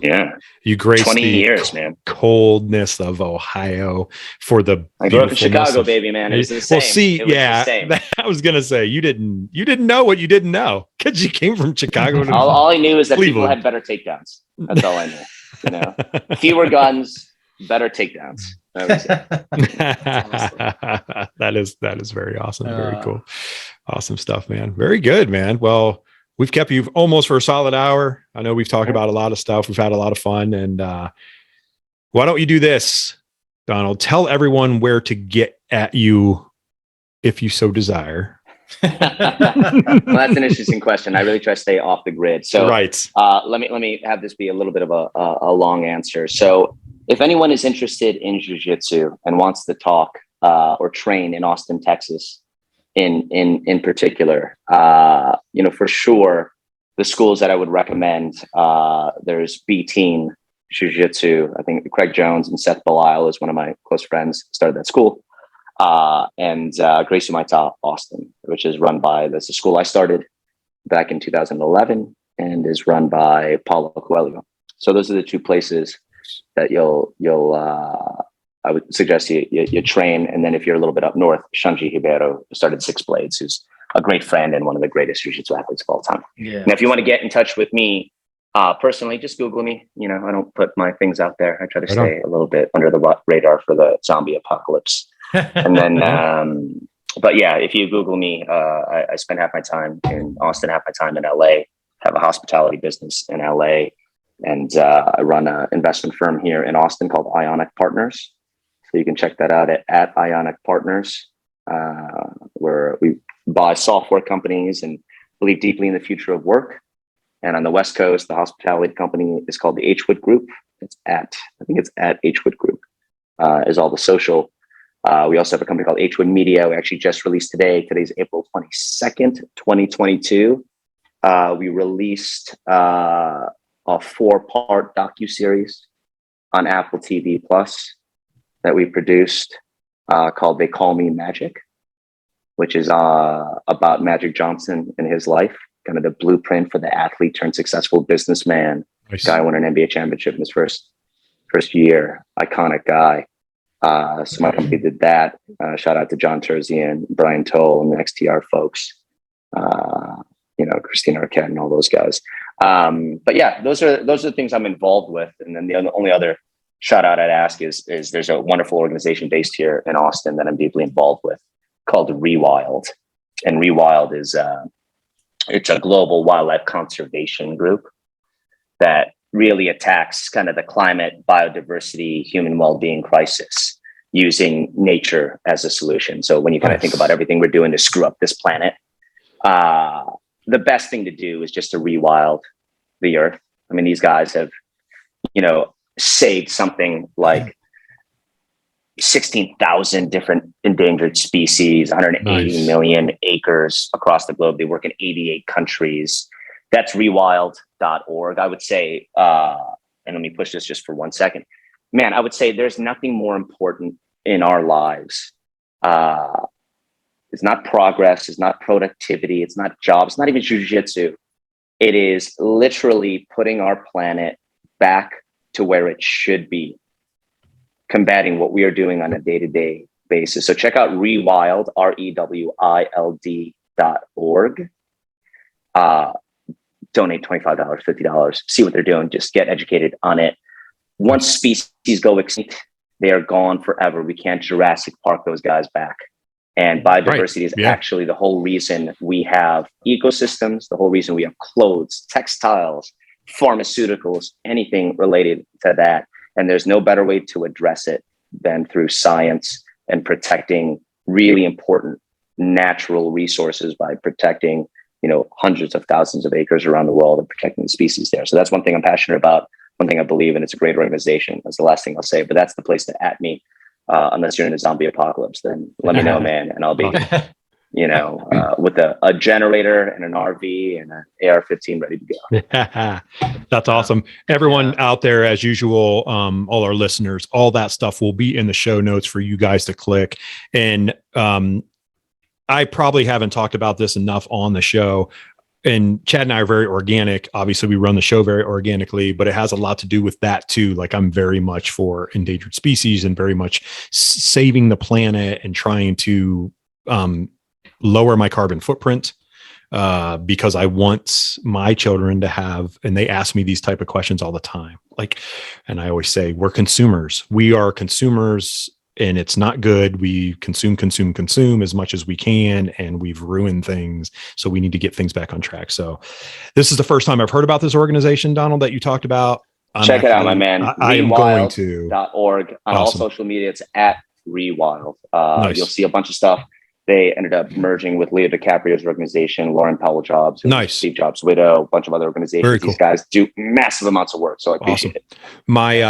graced 20 years, man, coldness of Ohio for the. I grew up in Chicago, baby, man. It was the same. Well, see, I was going to say you didn't know what you didn't know, because you came from Chicago. All I knew is that people had better takedowns. That's all I knew. Fewer guns, better takedowns. That is very awesome. Very cool. Awesome stuff, man. Very good, man. Well, we've kept you almost for a solid hour. I know we've talked about a lot of stuff. We've had a lot of fun. And why don't you do this, Donald? Tell everyone where to get at you if you so desire. Well, that's an interesting question. I really try to stay off the grid. So let me have this be a little bit of a long answer. So if anyone is interested in jiu-jitsu and wants to talk or train in Austin, Texas, in particular, for sure, the schools that I would recommend, there's B Team jiu-jitsu. I think Craig Jones and Seth Belisle is one of my close friends, started that school. And Gracie Maita Austin, which is run by, that's a school I started back in 2011 and is run by Paulo Coelho. So those are the two places that I would suggest you train. And then if you're a little bit up north, Shanji Ribeiro started Six Blades, who's a great friend and one of the greatest jiu-jitsu athletes of all time. Yeah. And if you want to get in touch with me personally, just Google me. I don't put my things out there. I try to stay a little bit under the radar for the zombie apocalypse. And then, but yeah, if you Google me, I spend half my time in Austin, half my time in LA, have a hospitality business in LA. And I run an investment firm here in Austin called Ionic Partners. So you can check that out at Ionic Partners, where we buy software companies and believe deeply in the future of work. And on the West Coast, the hospitality company is called the H-Wood Group. I think it's at H-Wood Group is all the social. We also have a company called H-Wood Media. We actually just released today's April 22nd, 2022. We released a 4-part docuseries on Apple TV Plus that we produced called They Call Me Magic, which is about Magic Johnson and his life, kind of the blueprint for the athlete turned successful businessman. Nice. Guy won an NBA championship in his first year. Iconic guy. So my company did that. Shout out to John Terzian, Brian Toll, and the XTR folks. Christina Arquette and all those guys. But yeah, those are the things I'm involved with. And then the only other shout out I'd ask is there's a wonderful organization based here in Austin that I'm deeply involved with called Rewild. And Rewild is it's a global wildlife conservation group that really attacks kind of the climate, biodiversity, human well-being crisis using nature as a solution. So when you kind of think about everything we're doing to screw up this planet, the best thing to do is just to rewild the earth. I mean, these guys have, saved something like 16,000 different endangered species, 180 million acres across the globe. They work in 88 countries. That's rewild.org. I would say, and let me push this just for 1 second. Man, I would say there's nothing more important in our lives. It's not progress. It's not productivity. It's not jobs. It's not even jujitsu. It is literally putting our planet back to where it should be, combating what we are doing on a day-to-day basis. So check out Rewild, REWILD.org. Donate $25, $50, see what they're doing. Just get educated on it. Once species go extinct, they are gone forever. We can't Jurassic Park those guys back. And biodiversity is actually the whole reason we have ecosystems, the whole reason we have clothes, textiles, pharmaceuticals, anything related to that. And there's no better way to address it than through science and protecting really important natural resources by protecting, hundreds of thousands of acres around the world and protecting the species there. So that's one thing I'm passionate about, one thing I believe in. It's a great organization. That's the last thing I'll say, but that's the place to at me. Unless you're in a zombie apocalypse, then let me know, man. And I'll be, with a generator and an RV and an AR-15 ready to go. That's awesome. Everyone out there, as usual, all our listeners, all that stuff will be in the show notes for you guys to click. And I probably haven't talked about this enough on the show. And Chad and I are very organic. Obviously, we run the show very organically, but it has a lot to do with that too. Like, I'm very much for endangered species and very much saving the planet and trying to lower my carbon footprint because I want my children to have, and they ask me these type of questions all the time. Like, and I always say, we're consumers. We are consumers. And it's not good. We consume as much as we can, and we've ruined things. So we need to get things back on track. So this is the first time I've heard about this organization, Donald, that you talked about. Check it out, my man. I am going to. .org. On all social media, it's at Rewild. Nice. You'll see a bunch of stuff. They ended up merging with Leo DiCaprio's organization, Lauren Powell Jobs, Steve Jobs' widow, a bunch of other organizations. Very cool. These guys do massive amounts of work. So I appreciate it. My,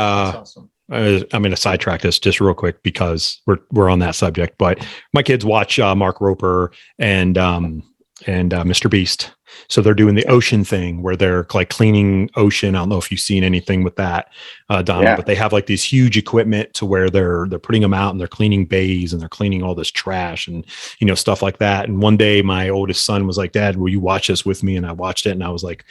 I'm going to sidetrack this just real quick because we're on that subject, but my kids watch Mark Roper and Mr. Beast. So they're doing the ocean thing where they're like cleaning ocean. I don't know if you've seen anything with that, Donald, but they have like these huge equipment to where they're putting them out and they're cleaning bays and they're cleaning all this trash and, you know, stuff like that. And one day my oldest son was like, Dad, will you watch this with me? And I watched it and I was like,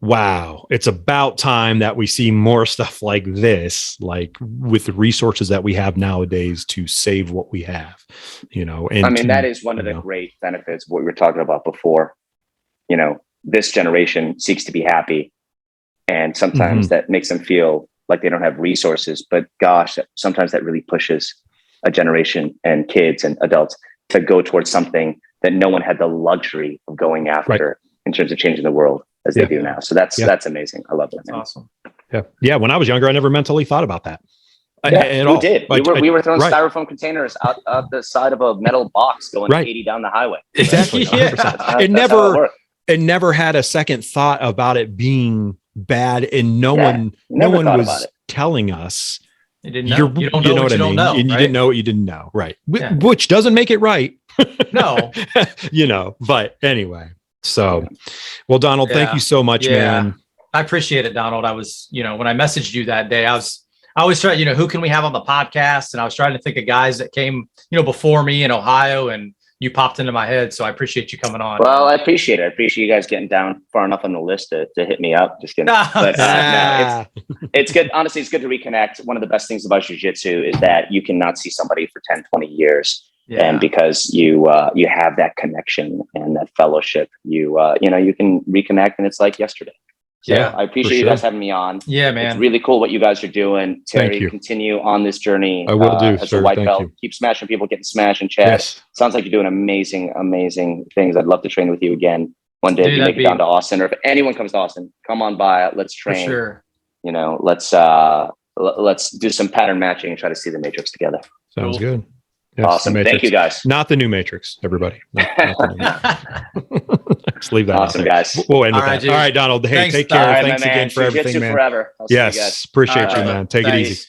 wow, it's about time that we see more stuff like this, like with the resources that we have nowadays to save what we have, you know. And I mean, that is one of the great benefits of what we were talking about before. You know, this generation seeks to be happy, and sometimes that makes them feel like they don't have resources. But gosh, sometimes that really pushes a generation and kids and adults to go towards something that no one had the luxury of going after in terms of changing the world as they do now. So that's amazing. I love that. That's awesome. Yeah. When I was younger, I never mentally thought about that. Who did? We were throwing styrofoam containers out the side of a metal box going 80 down the highway. Exactly. It never had a second thought about it being bad, and no one was telling us. You didn't know. You don't know what you don't know. You didn't know what you didn't know. Right. Which doesn't make it right. No. You know, but anyway. So, well, Donald, thank you so much, man. I appreciate it, Donald. I was, you know, when I messaged you that day, I was trying, you know, who can we have on the podcast? And I was trying to think of guys that came, you know, before me in Ohio, and you popped into my head. So I appreciate you coming on. Well, I appreciate it. I appreciate you guys getting down far enough on the list to hit me up. Just kidding. But no, it's good. Honestly, it's good to reconnect. One of the best things about jiu-jitsu is that you cannot see somebody for 10, 20 years. And because you have that connection and that fellowship, you can reconnect and it's like yesterday. So I appreciate you guys having me on. Yeah, man. It's really cool what you guys are doing. Terry, continue on this journey. I will do, as a white belt. Keep smashing people, getting smashed in chat. Yes. Sounds like you're doing amazing, amazing things. I'd love to train with you again one day. If you make it down to Austin, or if anyone comes to Austin, come on by. Let's train. For sure. You know, let's do some pattern matching and try to see the matrix together. Sounds good. Yes, awesome. Thank you, guys. Not the new Matrix, everybody. Not the new Matrix. Let's leave that. Awesome, guys. We'll end with that. All right, Donald. Hey, take care. Thanks again for everything, man. Forever. Yes, appreciate you, man. Take it easy.